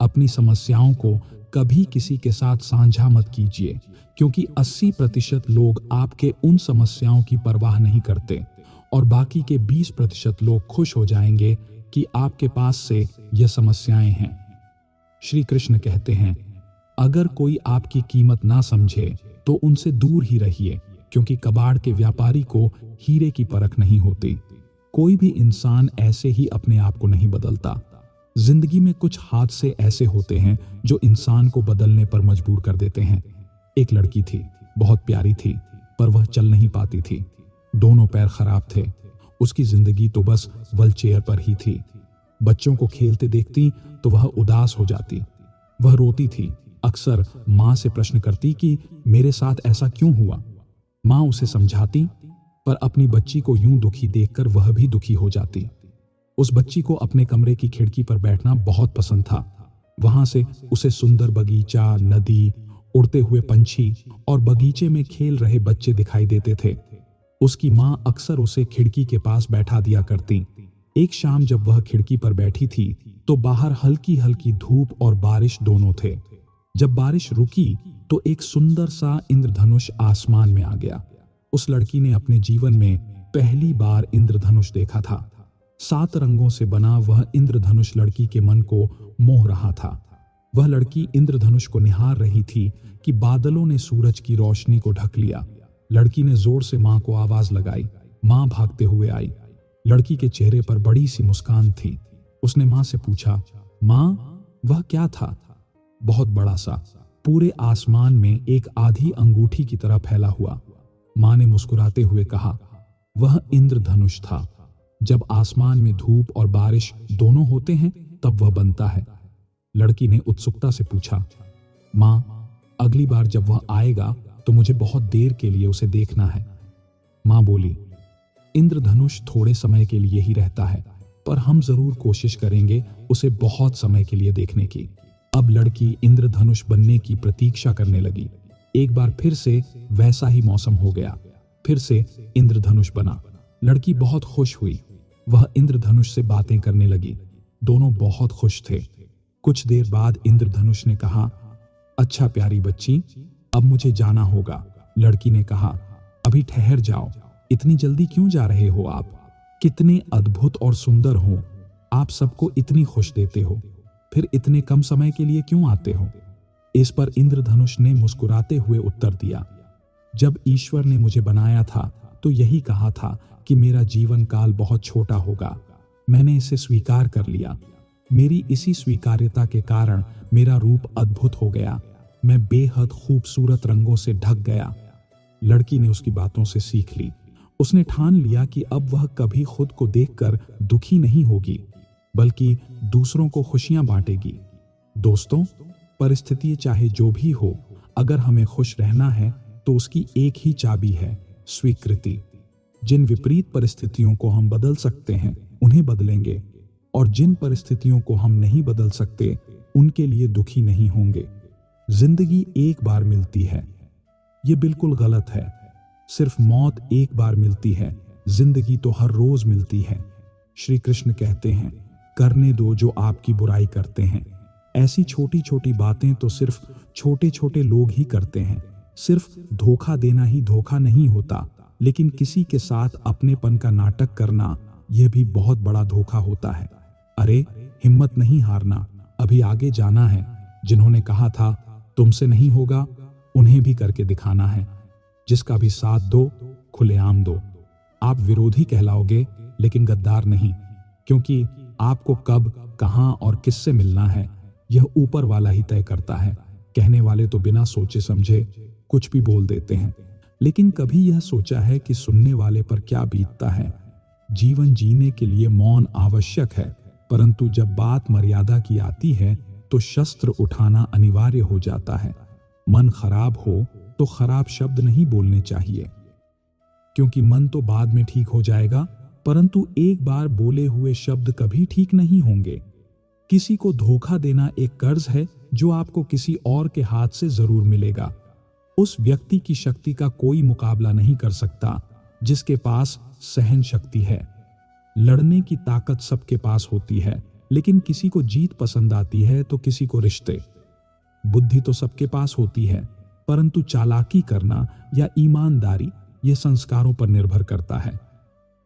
Speaker 1: अपनी समस्याओं को कभी किसी के साथ साझा मत कीजिए, क्योंकि 80% लोग आपके उन समस्याओं की परवाह नहीं करते और बाकी के 20% लोग खुश हो जाएंगे कि आपके पास से यह समस्याएं हैं। श्री कृष्ण कहते हैं, अगर कोई आपकी कीमत ना समझे तो उनसे दूर ही रहिए, क्योंकि कबाड़ के व्यापारी को हीरे की परख नहीं होती। कोई भी इंसान ऐसे ही अपने आप को नहीं बदलता। जिंदगी में कुछ हादसे ऐसे होते हैं जो इंसान को बदलने पर मजबूर कर देते हैं। एक लड़की थी, बहुत प्यारी थी, पर वह चल नहीं पाती थी। दोनों पैर खराब थे। उसकी जिंदगी तो बस व्हीलचेयर पर ही थी। बच्चों को खेलते देखती तो वह उदास हो जाती। वह रोती थी। अक्सर माँ से प्रश्न करती कि मेरे साथ ऐसा क्यों हुआ। माँ उसे समझाती, पर अपनी बच्ची को यूं दुखी देखकर वह भी दुखी हो जाती। उस बच्ची को अपने कमरे की खिड़की पर बैठना बहुत पसंद था। वहां से उसे सुंदर बगीचा, नदी, उड़ते हुए पंछी और बगीचे में खेल रहे बच्चे दिखाई देते थे। उसकी माँ अक्सर उसे खिड़की के पास बैठा दिया करती। एक शाम जब वह खिड़की पर बैठी थी तो बाहर हल्की हल्की धूप और बारिश दोनों थे। जब बारिश रुकी तो एक सुंदर सा इंद्रधनुष आसमान में आ गया। उस लड़की ने अपने जीवन में पहली बार इंद्रधनुष देखा था। 7 रंगों से बना वह इंद्रधनुष लड़की के मन को मोह रहा था। वह लड़की इंद्रधनुष को निहार रही थी कि बादलों ने सूरज की रोशनी को ढक लिया। लड़की ने जोर से मां को आवाज लगाई। मां भागते हुए आई। लड़की के चेहरे पर बड़ी सी मुस्कान थी। उसने मां से पूछा, मां, वह क्या था? बहुत बड़ा सा, पूरे आसमान में एक आधी अंगूठी की तरह फैला हुआ। मां ने मुस्कुराते हुए कहा, वह इंद्रधनुष था। जब आसमान में धूप और बारिश दोनों होते हैं तब वह बनता है। लड़की ने उत्सुकता से पूछा, मां, अगली बार जब वह आएगा तो मुझे बहुत देर के लिए उसे देखना है। मां बोली, इंद्रधनुष थोड़े समय के लिए ही रहता है, पर हम जरूर कोशिश करेंगे उसे बहुत समय के लिए देखने की। अब लड़की इंद्रधनुष बनने की प्रतीक्षा करने लगी। एक बार फिर से वैसा ही मौसम हो गया। फिर से इंद्रधनुष बना। लड़की बहुत खुश हुई। वह इंद्रधनुष से बातें करने लगी। दोनों बहुत खुश थे। कुछ देर बाद इंद्रधनुष ने कहा, अच्छा प्यारी बच्ची, अब मुझे जाना होगा। लड़की ने कहा, अभी ठहर जाओ, इतनी जल्दी क्यों जा रहे हो आप? कितने अद्भुत और सुंदर हो, आप सबको इतनी खुश देते हो, फिर इतने कम समय के लिए क्यों आते हो? इस पर इंद्रधनुष ने मुस्कुराते हुए उत्तर दिया, जब ईश्वर ने मुझे बनाया था तो यही कहा था कि मेरा जीवन काल बहुत छोटा होगा। मैंने इसे स्वीकार कर लिया। मेरी इसी स्वीकार्यता के कारण मेरा रूप अद्भुत हो गया। मैं बेहद खूबसूरत रंगों से ढक गया। लड़की ने उसकी बातों से सीख ली। उसने ठान लिया कि अब वह कभी खुद को देखकर दुखी नहीं होगी, बल्कि दूसरों को खुशियां बांटेगी। दोस्तों, परिस्थिति चाहे जो भी हो, अगर हमें खुश रहना है तो उसकी एक ही चाबी है, स्वीकृति। जिन विपरीत परिस्थितियों को हम बदल सकते हैं उन्हें बदलेंगे, और जिन परिस्थितियों को हम नहीं बदल सकते उनके लिए दुखी नहीं होंगे। जिंदगी एक बार मिलती है, ये बिल्कुल गलत है। सिर्फ मौत एक बार मिलती है, जिंदगी तो हर रोज मिलती है। श्री कृष्ण कहते हैं, करने दो जो आपकी बुराई करते हैं। ऐसी छोटी छोटी बातें तो सिर्फ छोटे छोटे लोग ही करते हैं। सिर्फ धोखा देना ही धोखा नहीं होता, लेकिन किसी के साथ अपनेपन का नाटक करना यह भी बहुत बड़ा धोखा होता है। अरे, हिम्मत नहीं हारना, अभी आगे जाना है। जिन्होंने कहा था तुमसे नहीं होगा, उन्हें भी करके दिखाना है। जिसका भी साथ दो, खुलेआम दो। आप विरोधी कहलाओगे लेकिन गद्दार नहीं, क्योंकि आपको कब, कहां और किससे मिलना है यह ऊपर वाला ही तय करता है। कहने वाले तो बिना सोचे समझे कुछ भी बोल देते हैं, लेकिन कभी यह सोचा है कि सुनने वाले पर क्या बीतता है? जीवन जीने के लिए मौन आवश्यक है, परंतु जब बात मर्यादा की आती है तो शस्त्र उठाना अनिवार्य हो जाता है। मन खराब हो तो खराब शब्द नहीं बोलने चाहिए, क्योंकि मन तो बाद में ठीक हो जाएगा, परंतु एक बार बोले हुए शब्द कभी ठीक नहीं होंगे। किसी को धोखा देना एक कर्ज है जो आपको किसी और के हाथ से जरूर मिलेगा। उस व्यक्ति की शक्ति का कोई मुकाबला नहीं कर सकता जिसके पास सहन शक्ति है। लड़ने की ताकत सबके पास होती है, लेकिन किसी को जीत पसंद आती है तो किसी को रिश्ते। बुद्धि तो सबके पास होती है, परंतु चालाकी करना या ईमानदारी ये संस्कारों पर निर्भर करता है।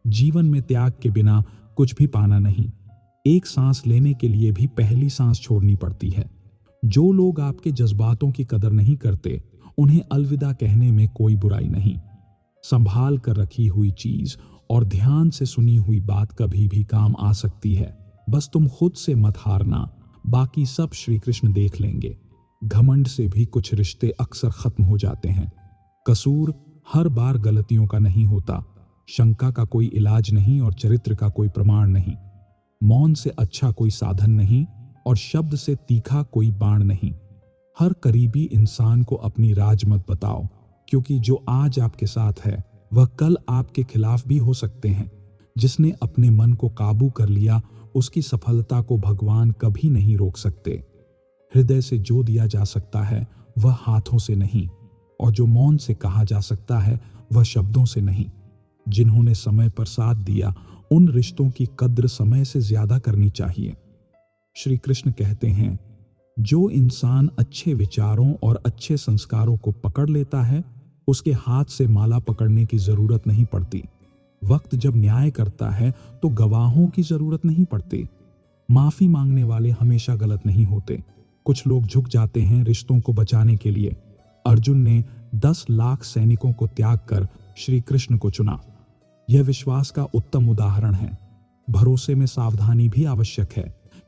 Speaker 1: जीवन में त्याग के बिना कुछ भी पाना नहीं। एक सांस लेने के लिए भी पहली सांस छोड़नी पड़ती है। जो लोग आपके जज्बातों की कदर नहीं करते, उन्हें अलविदा कहने में कोई बुराई नहीं। संभाल कर रखी हुई चीज और ध्यान से सुनी हुई बात कभी भी काम आ सकती है। बस तुम खुद से मत हारना, बाकी सब श्री कृष्ण देख लेंगे। घमंड से भी कुछ रिश्ते अक्सर खत्म हो जाते हैं। कसूर हर बार गलतियों का नहीं होता, शंका का कोई इलाज नहीं और चरित्र का कोई प्रमाण नहीं। मौन से अच्छा कोई साधन नहीं और शब्द से तीखा कोई बाण नहीं। हर करीबी इंसान को अपनी राज मत बताओ, क्योंकि जो आज आपके साथ है वह कल आपके खिलाफ भी हो सकते हैं। जिसने अपने मन को काबू कर लिया, उसकी सफलता को भगवान कभी नहीं रोक सकते। हृदय से जो दिया जा सकता है वह हाथों से नहीं, और जो मौन से कहा जा सकता है वह शब्दों से नहीं। जिन्होंने समय पर साथ दिया, उन रिश्तों की कद्र समय से ज्यादा करनी चाहिए। श्री कृष्ण कहते हैं, जो इंसान अच्छे विचारों और अच्छे संस्कारों को पकड़ लेता है, उसके हाथ से माला पकड़ने की जरूरत नहीं पड़ती। वक्त जब न्याय करता है तो गवाहों की जरूरत नहीं पड़ती। माफी मांगने वाले हमेशा गलत नहीं होते। कुछ लोग झुक जाते हैं रिश्तों को बचाने के लिए। अर्जुन ने 10 लाख सैनिकों को त्याग कर श्री कृष्ण को चुना। यह विश्वास का उत्तम उदाहरण है। भरोसे में सावधानी भी आवश्यक है,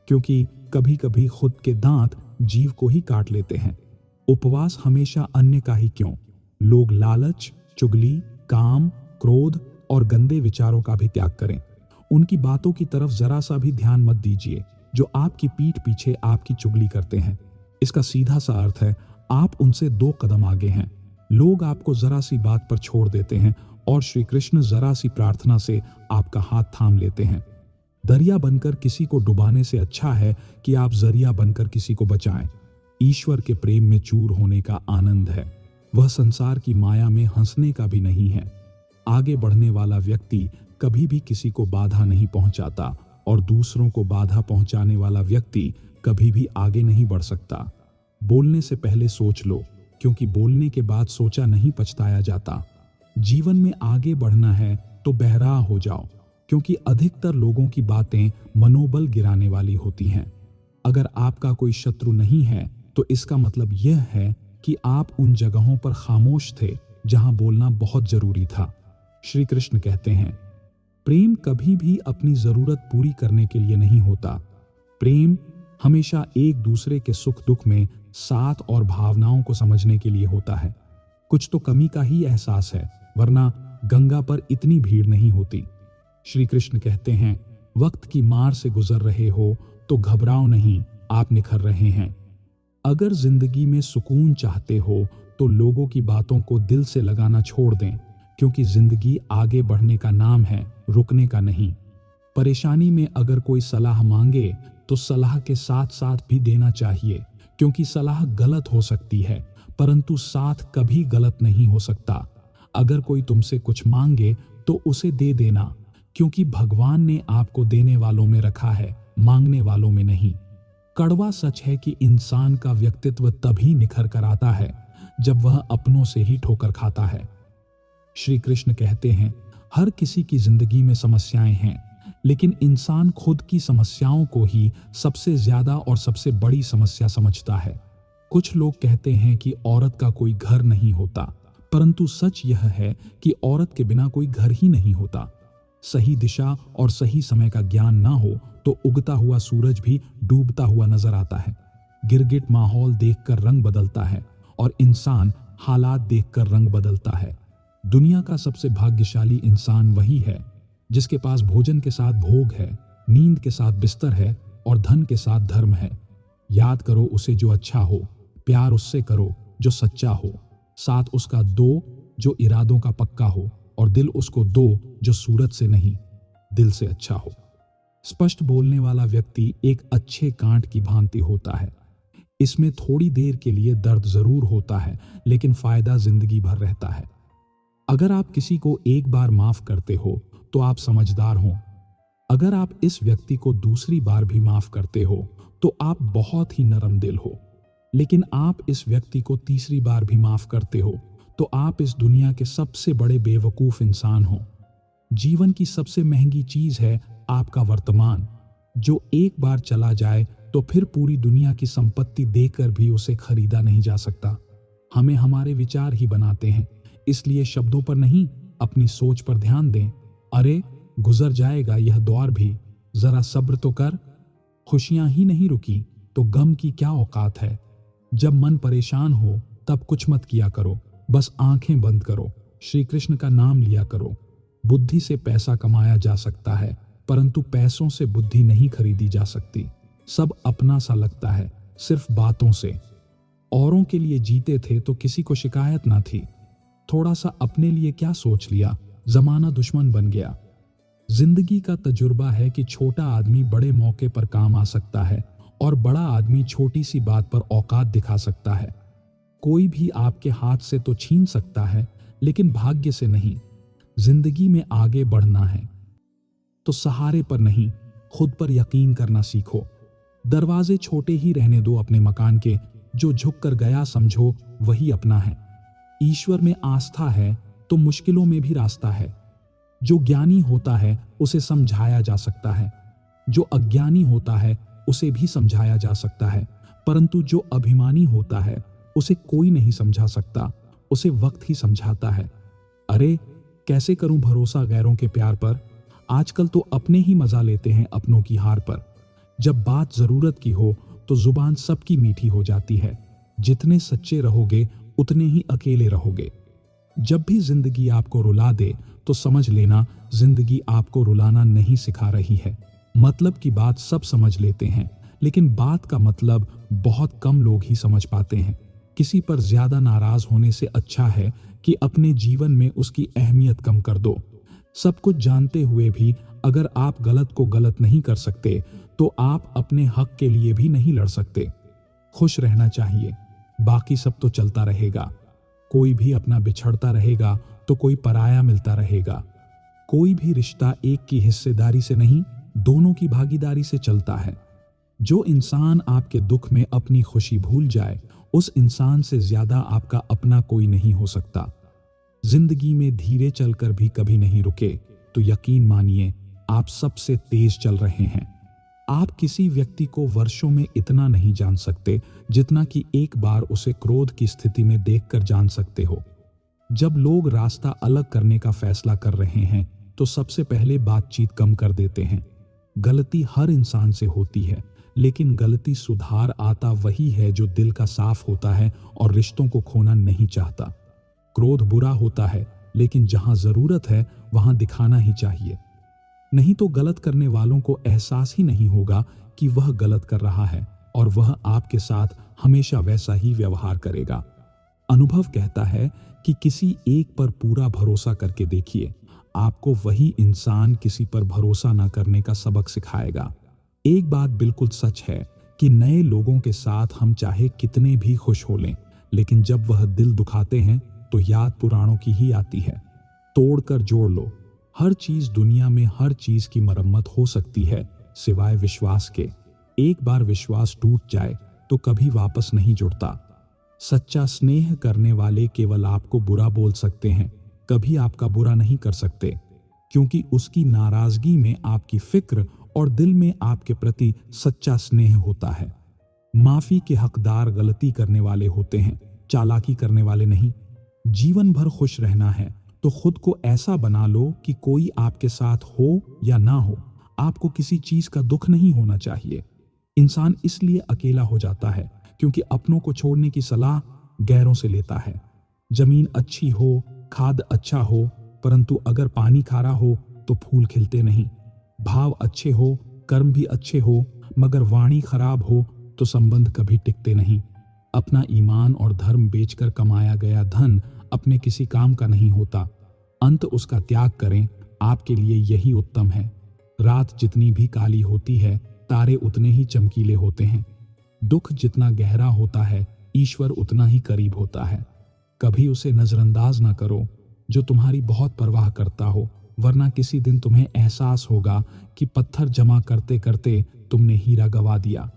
Speaker 1: क्योंकि कभी कभी खुद के दांत जीव को ही काट लेते हैं। उपवास हमेशा अन्य का ही क्यों, लोग लालच, चुगली, काम, क्रोध और गंदे विचारों का भी त्याग करें। उनकी बातों की तरफ जरा सा भी ध्यान मत दीजिए जो आपकी पीठ पीछे आपकी चुगली करते हैं। इसका सीधा सा अर्थ है आप उनसे 2 कदम आगे हैं। लोग आपको जरा सी बात पर छोड़ देते हैं और श्री कृष्ण जरा सी प्रार्थना से आपका हाथ थाम लेते हैं। दरिया बनकर किसी को डुबाने से अच्छा है कि आप जरिया बनकर किसी को बचाएं। ईश्वर के प्रेम में चूर होने का आनंद है, वह संसार की माया में हंसने का भी नहीं है। आगे बढ़ने वाला व्यक्ति कभी भी किसी को बाधा नहीं पहुंचाता और दूसरों को बाधा पहुंचाने वाला व्यक्ति कभी भी आगे नहीं बढ़ सकता। बोलने से पहले सोच लो, क्योंकि बोलने के बाद सोचा नहीं पछताया जाता। जीवन में आगे बढ़ना है तो बहरा हो जाओ, क्योंकि अधिकतर लोगों की बातें मनोबल गिराने वाली होती हैं। अगर आपका कोई शत्रु नहीं है तो इसका मतलब यह है कि आप उन जगहों पर खामोश थे जहां बोलना बहुत जरूरी था। श्री कृष्ण कहते हैं, प्रेम कभी भी अपनी जरूरत पूरी करने के लिए नहीं होता। प्रेम हमेशा एक दूसरे के सुख दुख में साथ और भावनाओं को समझने के लिए होता है। कुछ तो कमी का ही एहसास है, वरना गंगा पर इतनी भीड़ नहीं होती। श्री कृष्ण कहते हैं, वक्त की मार से गुजर रहे हो तो घबराओ नहीं, आप निखर रहे हैं। अगर जिंदगी में सुकून चाहते हो तो लोगों की बातों को दिल से लगाना छोड़ दें, क्योंकि जिंदगी आगे बढ़ने का नाम है, रुकने का नहीं। परेशानी में अगर कोई सलाह मांगे तो सलाह के साथ साथ भी देना चाहिए, क्योंकि सलाह गलत हो सकती है परंतु साथ कभी गलत नहीं हो सकता। अगर कोई तुमसे कुछ मांगे तो उसे दे देना, क्योंकि भगवान ने आपको देने वालों में रखा है, मांगने वालों में नहीं। कड़वा सच है कि इंसान का व्यक्तित्व तभी निखर कर आता है जब वह अपनों से ही ठोकर खाता है। श्री कृष्ण कहते हैं, हर किसी की जिंदगी में समस्याएं हैं, लेकिन इंसान खुद की समस्याओं को ही सबसे ज्यादा और सबसे बड़ी समस्या समझता है। कुछ लोग कहते हैं कि औरत का कोई घर नहीं होता, परंतु सच यह है कि औरत के बिना कोई घर ही नहीं होता। सही दिशा और सही समय का ज्ञान ना हो तो उगता हुआ सूरज भी डूबता हुआ नजर आता है। गिरगिट माहौल देखकर रंग बदलता है और इंसान हालात देखकर रंग बदलता है। दुनिया का सबसे भाग्यशाली इंसान वही है जिसके पास भोजन के साथ भोग है, नींद के साथ बिस्तर है और धन के साथ धर्म है। याद करो उसे जो अच्छा हो, प्यार उससे करो जो सच्चा हो, साथ उसका दो जो इरादों का पक्का हो और दिल उसको दो जो सूरत से नहीं, दिल से अच्छा हो। स्पष्ट बोलने वाला व्यक्ति एक अच्छे कांट की भांति होता है। इसमें थोड़ी देर के लिए दर्द जरूर होता है, लेकिन फायदा जिंदगी भर रहता है। अगर आप किसी को एक बार माफ करते हो तो आप समझदार हो। अगर आप इस व्यक्ति को दूसरी बार भी माफ करते हो तो आप बहुत ही नरम दिल हो। लेकिन आप इस व्यक्ति को तीसरी बार भी माफ करते हो तो आप इस दुनिया के सबसे बड़े बेवकूफ इंसान हो। जीवन की सबसे महंगी चीज है आपका वर्तमान, जो एक बार चला जाए तो फिर पूरी दुनिया की संपत्ति देकर भी उसे खरीदा नहीं जा सकता। हमें हमारे विचार ही बनाते हैं, इसलिए शब्दों पर नहीं, अपनी सोच पर ध्यान दें। अरे गुजर जाएगा यह दौर भी, जरा सब्र तो कर। खुशियां ही नहीं रुकी तो गम की क्या औकात है। जब मन परेशान हो तब कुछ मत किया करो, बस आंखें बंद करो, श्री कृष्ण का नाम लिया करो। बुद्धि से पैसा कमाया जा सकता है, परंतु पैसों से बुद्धि नहीं खरीदी जा सकती। सब अपना सा लगता है सिर्फ बातों से। औरों के लिए जीते थे तो किसी को शिकायत ना थी, थोड़ा सा अपने लिए क्या सोच लिया, जमाना दुश्मन बन गया। जिंदगी का तजुर्बा है कि छोटा आदमी बड़े मौके पर काम आ सकता है और बड़ा आदमी छोटी सी बात पर औकात दिखा सकता है। कोई भी आपके हाथ से तो छीन सकता है, लेकिन भाग्य से नहीं। जिंदगी में आगे बढ़ना है तो सहारे पर नहीं, खुद पर यकीन करना सीखो। दरवाजे छोटे ही रहने दो अपने मकान के, जो झुक कर गया समझो वही अपना है। ईश्वर में आस्था है तो मुश्किलों में भी रास्ता है। जो ज्ञानी होता है उसे समझाया जा सकता है, जो अज्ञानी होता है उसे भी समझाया जा सकता है, परंतु जो अभिमानी होता है उसे कोई नहीं समझा सकता, उसे वक्त ही समझाता है। अरे कैसे करूं भरोसा गैरों के प्यार पर, आजकल तो अपने ही मजा लेते हैं अपनों की हार पर। जब बात जरूरत की हो तो जुबान सबकी मीठी हो जाती है, जितने सच्चे रहोगे उतने ही अकेले रहोगे। जब भी जिंदगी आपको रुला दे तो समझ लेना जिंदगी आपको रुलाना नहीं सिखा रही है। मतलब की बात सब समझ लेते हैं, लेकिन बात का मतलब बहुत कम लोग ही समझ पाते हैं। किसी पर ज्यादा नाराज होने से अच्छा है कि अपने जीवन में उसकी अहमियत कम कर दो। सब कुछ जानते हुए भी अगर आप गलत को गलत नहीं कर सकते तो आप अपने हक के लिए भी नहीं लड़ सकते। खुश रहना चाहिए, बाकी सब तो चलता रहेगा। कोई भी अपना बिछड़ता रहेगा तो कोई पराया मिलता रहेगा। कोई भी रिश्ता एक की हिस्सेदारी से नहीं, दोनों की भागीदारी से चलता है। जो इंसान आपके दुख में अपनी खुशी भूल जाए, उस इंसान से ज्यादा आपका अपना कोई नहीं हो सकता। जिंदगी में धीरे चलकर भी कभी नहीं रुके तो यकीन मानिए आप सबसे तेज चल रहे हैं। आप किसी व्यक्ति को वर्षों में इतना नहीं जान सकते जितना कि एक बार उसे क्रोध की स्थिति में देखकर जान सकते हो। जब लोग रास्ता अलग करने का फैसला कर रहे हैं तो सबसे पहले बातचीत कम कर देते हैं। गलती हर इंसान से होती है, लेकिन गलती सुधार आता वही है जो दिल का साफ होता है और रिश्तों को खोना नहीं चाहता। क्रोध बुरा होता है, लेकिन जहां जरूरत है वहां दिखाना ही चाहिए, नहीं तो गलत करने वालों को एहसास ही नहीं होगा कि वह गलत कर रहा है और वह आपके साथ हमेशा वैसा ही व्यवहार करेगा। अनुभव कहता है कि किसी एक पर पूरा भरोसा करके देखिए, आपको वही इंसान किसी पर भरोसा न करने का सबक सिखाएगा। एक बात बिल्कुल सच है कि नए लोगों के साथ हम चाहे कितने भी खुश हो लें, लेकिन जब वह दिल दुखाते हैं तो याद पुराणों की ही आती है। तोड़कर जोड़ लो। हर चीज दुनिया में हर चीज की मरम्मत हो सकती है सिवाय विश्वास के। एक बार विश्वास टूट जाए तो कभी वापस नहीं जुड़ता। सच्चा स्नेह करने वाले केवल आपको बुरा बोल सकते हैं, कभी आपका बुरा नहीं कर सकते, क्योंकि उसकी नाराजगी में आपकी फिक्र और दिल में आपके प्रति सच्चा स्नेह होता है। माफी के हकदार गलती करने वाले होते हैं, चालाकी करने वाले नहीं। जीवन भर खुश रहना है तो खुद को ऐसा बना लो कि कोई आपके साथ हो या ना हो, आपको किसी चीज का दुख नहीं होना चाहिए। इंसान इसलिए अकेला हो जाता है क्योंकि अपनों को छोड़ने की सलाह गैरों से लेता है। जमीन अच्छी हो, खाद अच्छा हो, परंतु अगर पानी खारा हो तो फूल खिलते नहीं। भाव अच्छे हो, कर्म भी अच्छे हो, मगर वाणी खराब हो तो संबंध कभी टिकते नहीं। अपना ईमान और धर्म बेचकर कमाया गया धन अपने किसी काम का नहीं होता। अंत उसका त्याग करें, आपके लिए यही उत्तम है। रात जितनी भी काली होती है, तारे उतने ही चमकीले होते हैं। दुख जितना गहरा होता है, ईश्वर उतना ही करीब होता है। कभी उसे नजरअंदाज ना करो जो तुम्हारी बहुत परवाह करता हो, वरना किसी दिन तुम्हें एहसास होगा कि पत्थर जमा करते करते तुमने हीरा गवा दिया।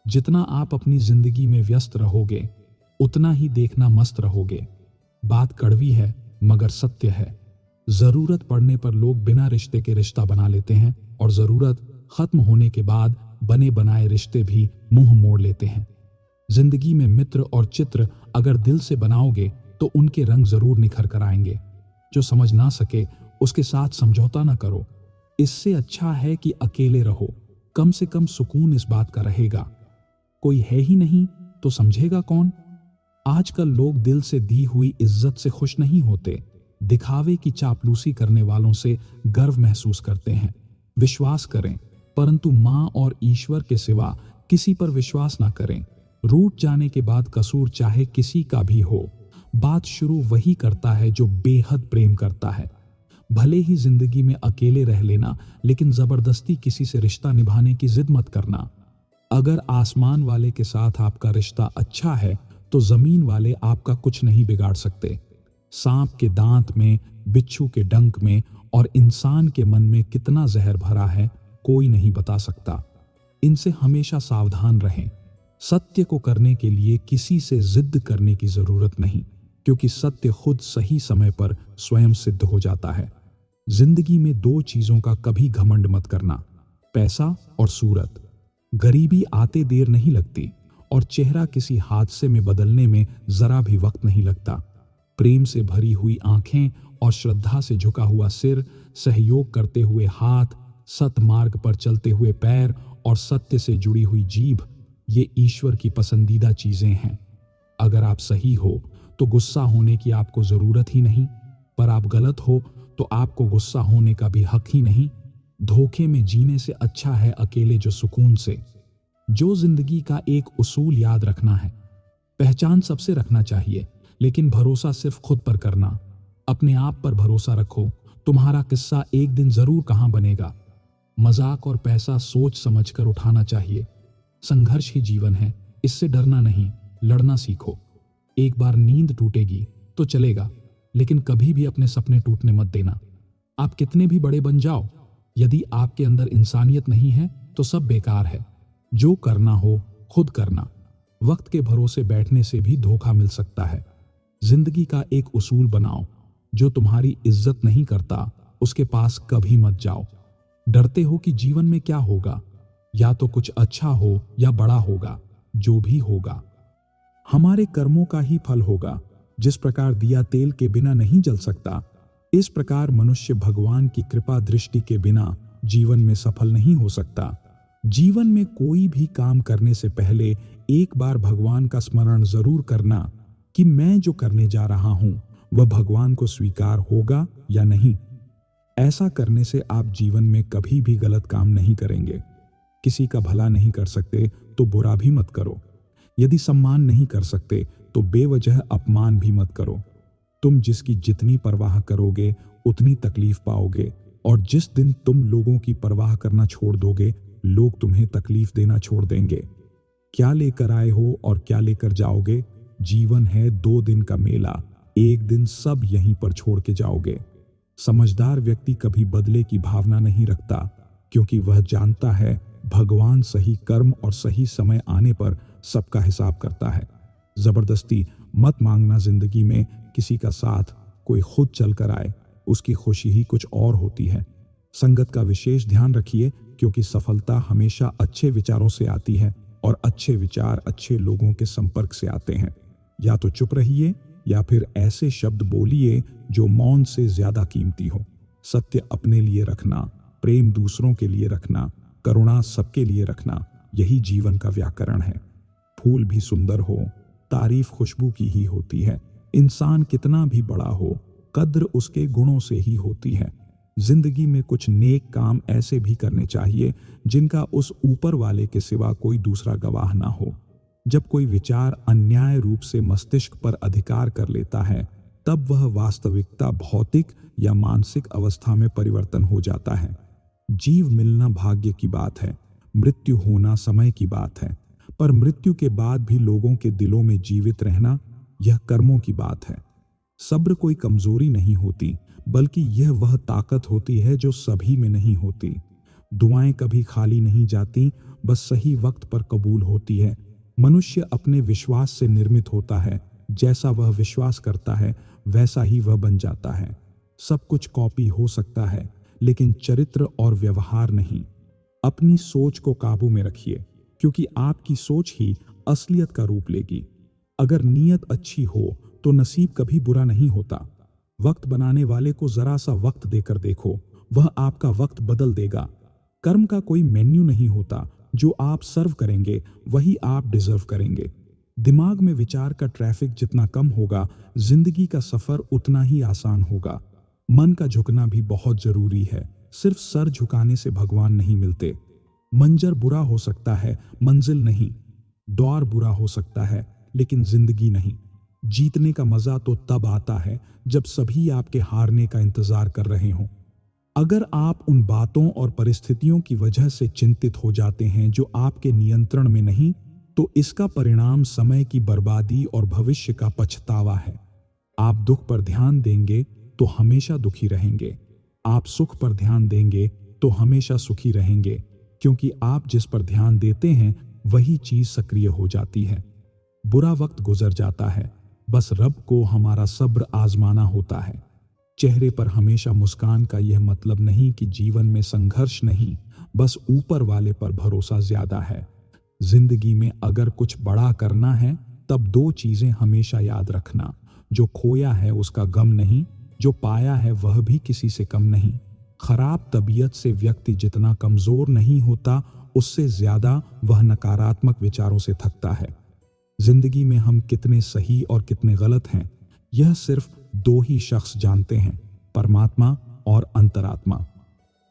Speaker 1: जितना आप अपनी जिंदगी में व्यस्त रहोगे, उतना ही देखना मस्त रहोगे। बात कड़वी है मगर सत्य है। जरूरत पड़ने पर लोग बिना रिश्ते के रिश्ता बना लेते हैं और जरूरत खत्म होने के बाद बने बनाए रिश्ते भी मुंह मोड़ लेते हैं। जिंदगी में मित्र और चित्र अगर दिल से बनाओगे तो उनके रंग जरूर निखर कर आएंगे। जो समझ ना सके उसके साथ समझौता ना करो। इससे अच्छा है कि अकेले रहो, कम से कम सुकून इस बात का रहेगा। कोई है ही नहीं तो समझेगा कौन। आजकल लोग दिल से दी हुई इज्जत से खुश नहीं होते, दिखावे की चापलूसी करने वालों से गर्व महसूस करते हैं। विश्वास करें, परंतु मां और ईश्वर के सिवा किसी पर विश्वास ना करें। रूठ जाने के बाद कसूर चाहे किसी का भी हो, बात शुरू वही करता है जो बेहद प्रेम करता है। भले ही जिंदगी में अकेले रह लेना, लेकिन जबरदस्ती किसी से रिश्ता निभाने की जिद मत करना। अगर आसमान वाले के साथ आपका रिश्ता अच्छा है तो जमीन वाले आपका कुछ नहीं बिगाड़ सकते। सांप के दांत में, बिच्छू के डंक में और इंसान के मन में कितना जहर भरा है कोई नहीं बता सकता। इनसे हमेशा सावधान रहें। सत्य को करने के लिए किसी से जिद करने की जरूरत नहीं, क्योंकि सत्य खुद सही समय पर स्वयं सिद्ध हो जाता है। जिंदगी में दो चीजों का कभी घमंड मत करना, पैसा और सूरत। गरीबी आते देर नहीं लगती और चेहरा किसी हादसे में बदलने में जरा भी वक्त नहीं लगता। प्रेम से भरी हुई आंखें और श्रद्धा से झुका हुआ सिर, सहयोग करते हुए हाथ, सतमार्ग पर चलते हुए पैर और सत्य से जुड़ी हुई जीभ, ये ईश्वर की पसंदीदा चीजें हैं। अगर आप सही हो तो गुस्सा होने की आपको जरूरत ही नहीं, पर आप गलत हो तो आपको गुस्सा होने का भी हक ही नहीं। धोखे में जीने से अच्छा है अकेले जो सुकून से। जो जिंदगी का एक उसूल याद रखना है, पहचान सबसे रखना चाहिए, लेकिन भरोसा सिर्फ खुद पर करना। अपने आप पर भरोसा रखो, तुम्हारा किस्सा एक दिन जरूर कहां बनेगा। मजाक और पैसा सोच समझ कर उठाना चाहिए। संघर्ष ही जीवन है, इससे डरना नहीं, लड़ना सीखो। एक बार नींद टूटेगी तो चलेगा, लेकिन कभी भी अपने सपने टूटने मत देना। आप कितने भी बड़े बन जाओ, यदि आपके अंदर इंसानियत नहीं है तो सब बेकार है। जो करना हो खुद करना। वक्त के भरोसे बैठने से भी धोखा मिल सकता है। जिंदगी का एक उसूल बनाओ, जो तुम्हारी इज्जत नहीं करता उसके पास कभी मत जाओ। डरते हो कि जीवन में क्या होगा, या तो कुछ अच्छा हो या बड़ा होगा। जो भी होगा हमारे कर्मों का ही फल होगा। जिस प्रकार दिया तेल के बिना नहीं जल सकता, इस प्रकार मनुष्य भगवान की कृपा दृष्टि के बिना जीवन में सफल नहीं हो सकता। जीवन में कोई भी काम करने से पहले एक बार भगवान का स्मरण जरूर करना कि मैं जो करने जा रहा हूं वह भगवान को स्वीकार होगा या नहीं। ऐसा करने से आप जीवन में कभी भी गलत काम नहीं करेंगे। किसी का भला नहीं कर सकते तो बुरा भी मत करो। यदि सम्मान नहीं कर सकते तो बेवजह अपमान भी मत करो। तुम जिसकी जितनी परवाह करोगे उतनी तकलीफ पाओगे, और जिस दिन तुम लोगों की परवाह करना छोड़ दोगे, लोग तुम्हें तकलीफ देना छोड़ देंगे। क्या लेकर आए हो और क्या लेकर जाओगे? जीवन है 2 दिन का मेला, एक दिन सब यहीं पर छोड़ के जाओगे। समझदार व्यक्ति कभी बदले की भावना नहीं रखता, क्योंकि वह जानता है भगवान सही कर्म और सही समय आने पर सबका हिसाब करता है। जबरदस्ती मत मांगना जिंदगी में किसी का साथ। कोई खुद चल कर आए, उसकी खुशी ही कुछ और होती है। संगत का विशेष ध्यान रखिए, क्योंकि सफलता हमेशा अच्छे विचारों से आती है और अच्छे विचार अच्छे लोगों के संपर्क से आते हैं। या तो चुप रहिए या फिर ऐसे शब्द बोलिए जो मौन से ज्यादा कीमती हो। सत्य अपने लिए रखना, प्रेम दूसरों के लिए रखना, करुणा सबके लिए रखना, यही जीवन का व्याकरण है। फूल भी सुंदर हो, तारीफ खुशबू की ही होती है। इंसान कितना भी बड़ा हो, कद्र उसके गुणों से ही होती है। जिंदगी में कुछ नेक काम ऐसे भी करने चाहिए जिनका उस ऊपर वाले के सिवा कोई दूसरा गवाह ना हो। जब कोई विचार अन्याय रूप से मस्तिष्क पर अधिकार कर लेता है, तब वह वास्तविकता भौतिक या मानसिक अवस्था में परिवर्तन हो जाता है। जीव मिलना भाग्य की बात है, मृत्यु होना समय की बात है, पर मृत्यु के बाद भी लोगों के दिलों में जीवित रहना यह कर्मों की बात है। सब्र कोई कमजोरी नहीं होती, बल्कि यह वह ताकत होती है जो सभी में नहीं होती। दुआएं कभी खाली नहीं जाती, बस सही वक्त पर कबूल होती है। मनुष्य अपने विश्वास से निर्मित होता है। जैसा वह विश्वास करता है वैसा ही वह बन जाता है। सब कुछ कॉपी हो सकता है, लेकिन चरित्र और व्यवहार नहीं। अपनी सोच को काबू में रखिए, क्योंकि आपकी सोच ही असलियत का रूप लेगी। अगर नीयत अच्छी हो तो नसीब कभी बुरा नहीं होता। वक्त बनाने वाले को जरा सा वक्त देकर देखो, वह आपका वक्त बदल देगा। कर्म का कोई मेन्यू नहीं होता, जो आप सर्व करेंगे वही आप डिजर्व करेंगे। दिमाग में विचार का ट्रैफिक जितना कम होगा, जिंदगी का सफर उतना ही आसान होगा। मन का झुकना भी बहुत जरूरी है। सिर्फ सर झुकाने से भगवान नहीं मिलते। मंजर बुरा हो सकता है, मंजिल नहीं। द्वार बुरा हो सकता है, लेकिन जिंदगी नहीं। जीतने का मजा तो तब आता है जब सभी आपके हारने का इंतजार कर रहे हों। अगर आप उन बातों और परिस्थितियों की वजह से चिंतित हो जाते हैं जो आपके नियंत्रण में नहीं, तो इसका परिणाम समय की बर्बादी और भविष्य का पछतावा है। आप दुख पर ध्यान देंगे तो हमेशा दुखी रहेंगे। आप सुख पर ध्यान देंगे तो हमेशा सुखी रहेंगे, क्योंकि आप जिस पर ध्यान देते हैं वही चीज सक्रिय हो जाती है। बुरा वक्त गुजर जाता है, बस रब को हमारा सब्र आजमाना होता है। चेहरे पर हमेशा मुस्कान का यह मतलब नहीं कि जीवन में संघर्ष नहीं, बस ऊपर वाले पर भरोसा ज्यादा है। जिंदगी में अगर कुछ बड़ा करना है तब दो चीजें हमेशा याद रखना, जो खोया है उसका गम नहीं, जो पाया है वह भी किसी से कम नहीं। खराब तबीयत से व्यक्ति जितना कमजोर नहीं होता, उससे ज्यादा वह नकारात्मक विचारों से थकता है। जिंदगी में हम कितने सही और कितने गलत हैं, यह सिर्फ दो ही शख्स जानते हैं, परमात्मा और अंतरात्मा।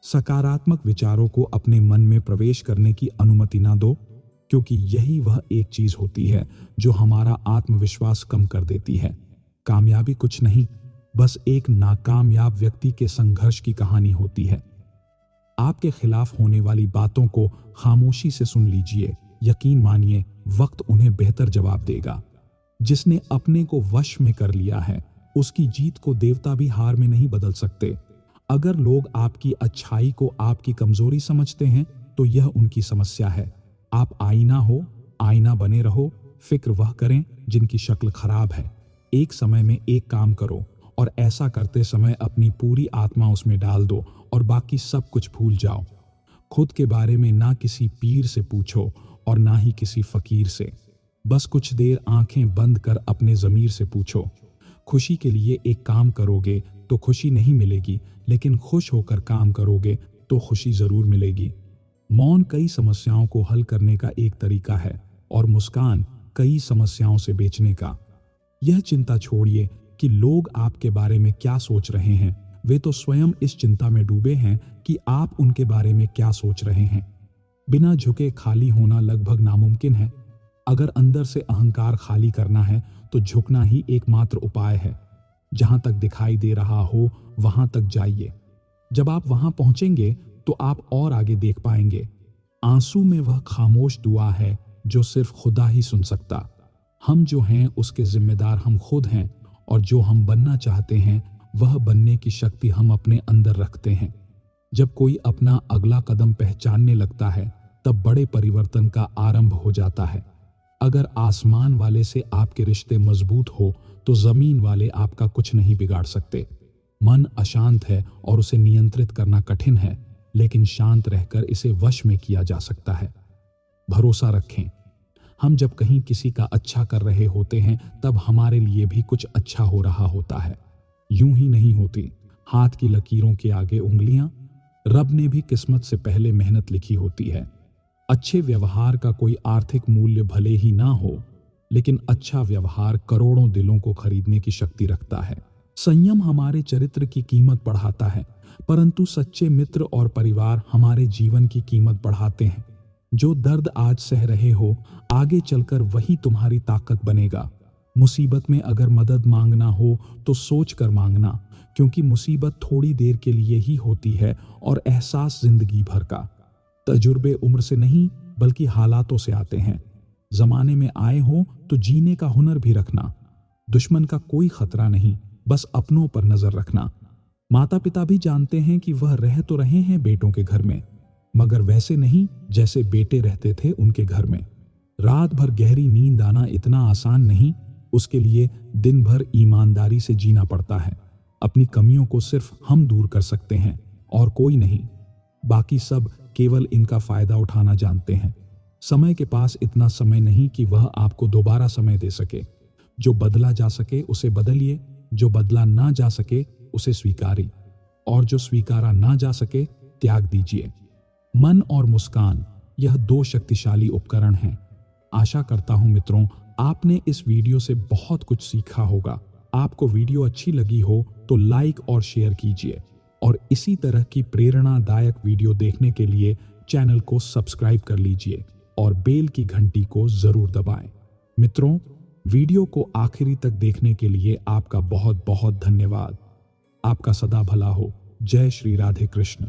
Speaker 1: सकारात्मक विचारों को अपने मन में प्रवेश करने की अनुमति ना दो, क्योंकि यही वह एक चीज होती है जो हमारा आत्मविश्वास कम कर देती है। कामयाबी कुछ नहीं, बस एक नाकामयाब व्यक्ति के संघर्ष की कहानी होती है। आपके खिलाफ होने वाली बातों को खामोशी से सुन लीजिए, यकीन मानिए वक्त उन्हें बेहतर जवाब देगा। जिसने अपने को वश में कर लिया है, उसकी जीत को देवता भी हार में नहीं बदल सकते। अगर लोग आपकी अच्छाई को आपकी कमजोरी समझते हैं तो यह उनकी समस्या है। आप आईना हो, आईना बने रहो। फिक्र वह करें जिनकी शक्ल खराब है। एक समय में एक काम करो और ऐसा करते समय अपनी पूरी आत्मा उसमें डाल दो और बाकी सब कुछ भूल जाओ। खुद के बारे में ना किसी पीर से पूछो और ना ही किसी फकीर से। बस कुछ देर आंखें बंद कर अपने ज़मीर से पूछो। खुशी के लिए एक काम करोगे तो खुशी नहीं मिलेगी, लेकिन खुश होकर काम करोगे तो खुशी जरूर मिलेगी। मौन कई समस्याओं को हल करने का एक तरीका है और मुस्कान कई समस्याओं से बेचने का। यह चिंता छोड़िए कि लोग आपके बारे में क्या सोच रहे हैं, वे तो स्वयं इस चिंता में डूबे हैं कि आप उनके बारे में क्या सोच रहे हैं। बिना झुके खाली होना लगभग नामुमकिन है। अगर अंदर से अहंकार खाली करना है तो झुकना ही एकमात्र उपाय है। जहां तक दिखाई दे रहा हो वहां तक जाइए। जब आप वहां पहुंचेंगे तो आप और आगे देख पाएंगे। आंसू में वह खामोश दुआ है जो सिर्फ खुदा ही सुन सकता। हम जो हैं उसके जिम्मेदार हम खुद हैं, और जो हम बनना चाहते हैं वह बनने की शक्ति हम अपने अंदर रखते हैं। जब कोई अपना अगला कदम पहचानने लगता है तब बड़े परिवर्तन का आरंभ हो जाता है। अगर आसमान वाले से आपके रिश्ते मजबूत हो तो जमीन वाले आपका कुछ नहीं बिगाड़ सकते। मन अशांत है और उसे नियंत्रित करना कठिन है, लेकिन शांत रहकर इसे वश में किया जा सकता है। भरोसा रखें, हम जब कहीं किसी का अच्छा कर रहे होते हैं तब हमारे लिए भी कुछ अच्छा हो रहा होता है। यूं ही नहीं होती हाथ की लकीरों के आगे उंगलियां। रब ने भी किस्मत से पहले मेहनत लिखी होती है। अच्छे व्यवहार का कोई आर्थिक मूल्य भले ही ना हो, लेकिन अच्छा व्यवहार करोड़ों दिलों को खरीदने की शक्ति रखता है। संयम हमारे चरित्र की कीमत बढ़ाता है, परंतु सच्चे मित्र और परिवार हमारे जीवन की कीमत बढ़ाते हैं। जो दर्द आज सह रहे हो, आगे चलकर वही तुम्हारी ताकत बनेगा। मुसीबत में अगर मदद मांगना हो तो सोच कर मांगना, क्योंकि मुसीबत थोड़ी देर के लिए ही होती है और एहसास जिंदगी भर का। तजुर्बे उम्र से नहीं बल्कि हालातों से आते हैं। जमाने में आए हो तो जीने का हुनर भी रखना। दुश्मन का कोई खतरा नहीं, बस अपनों पर नजर रखना। माता पिता भी जानते हैं कि वह रह तो रहे हैं बेटों के घर में, मगर वैसे नहीं जैसे बेटे रहते थे उनके घर में। रात भर गहरी नींद आना इतना आसान नहीं, उसके लिए दिन भर ईमानदारी से जीना पड़ता है। अपनी कमियों को सिर्फ हम दूर कर सकते हैं और कोई नहीं। बाकी सब केवल इनका फायदा उठाना जानते हैं। समय के पास इतना समय नहीं कि वह आपको दोबारा समय दे सके। जो बदला जा सके उसे बदलिए, जो बदला ना जा सके उसे स्वीकारिए, और जो स्वीकारा ना जा सके त्याग दीजिए। मन और मुस्कान, यह दो शक्तिशाली उपकरण हैं। आशा करता हूं मित्रों, आपने इस वीडियो से बहुत कुछ सीखा होगा। आपको वीडियो अच्छी लगी हो तो लाइक और शेयर कीजिए, और इसी तरह की प्रेरणादायक वीडियो देखने के लिए चैनल को सब्सक्राइब कर लीजिए और बेल की घंटी को जरूर दबाएं। मित्रों, वीडियो को आखिरी तक देखने के लिए आपका बहुत बहुत धन्यवाद। आपका सदा भला हो। जय श्री राधे कृष्ण।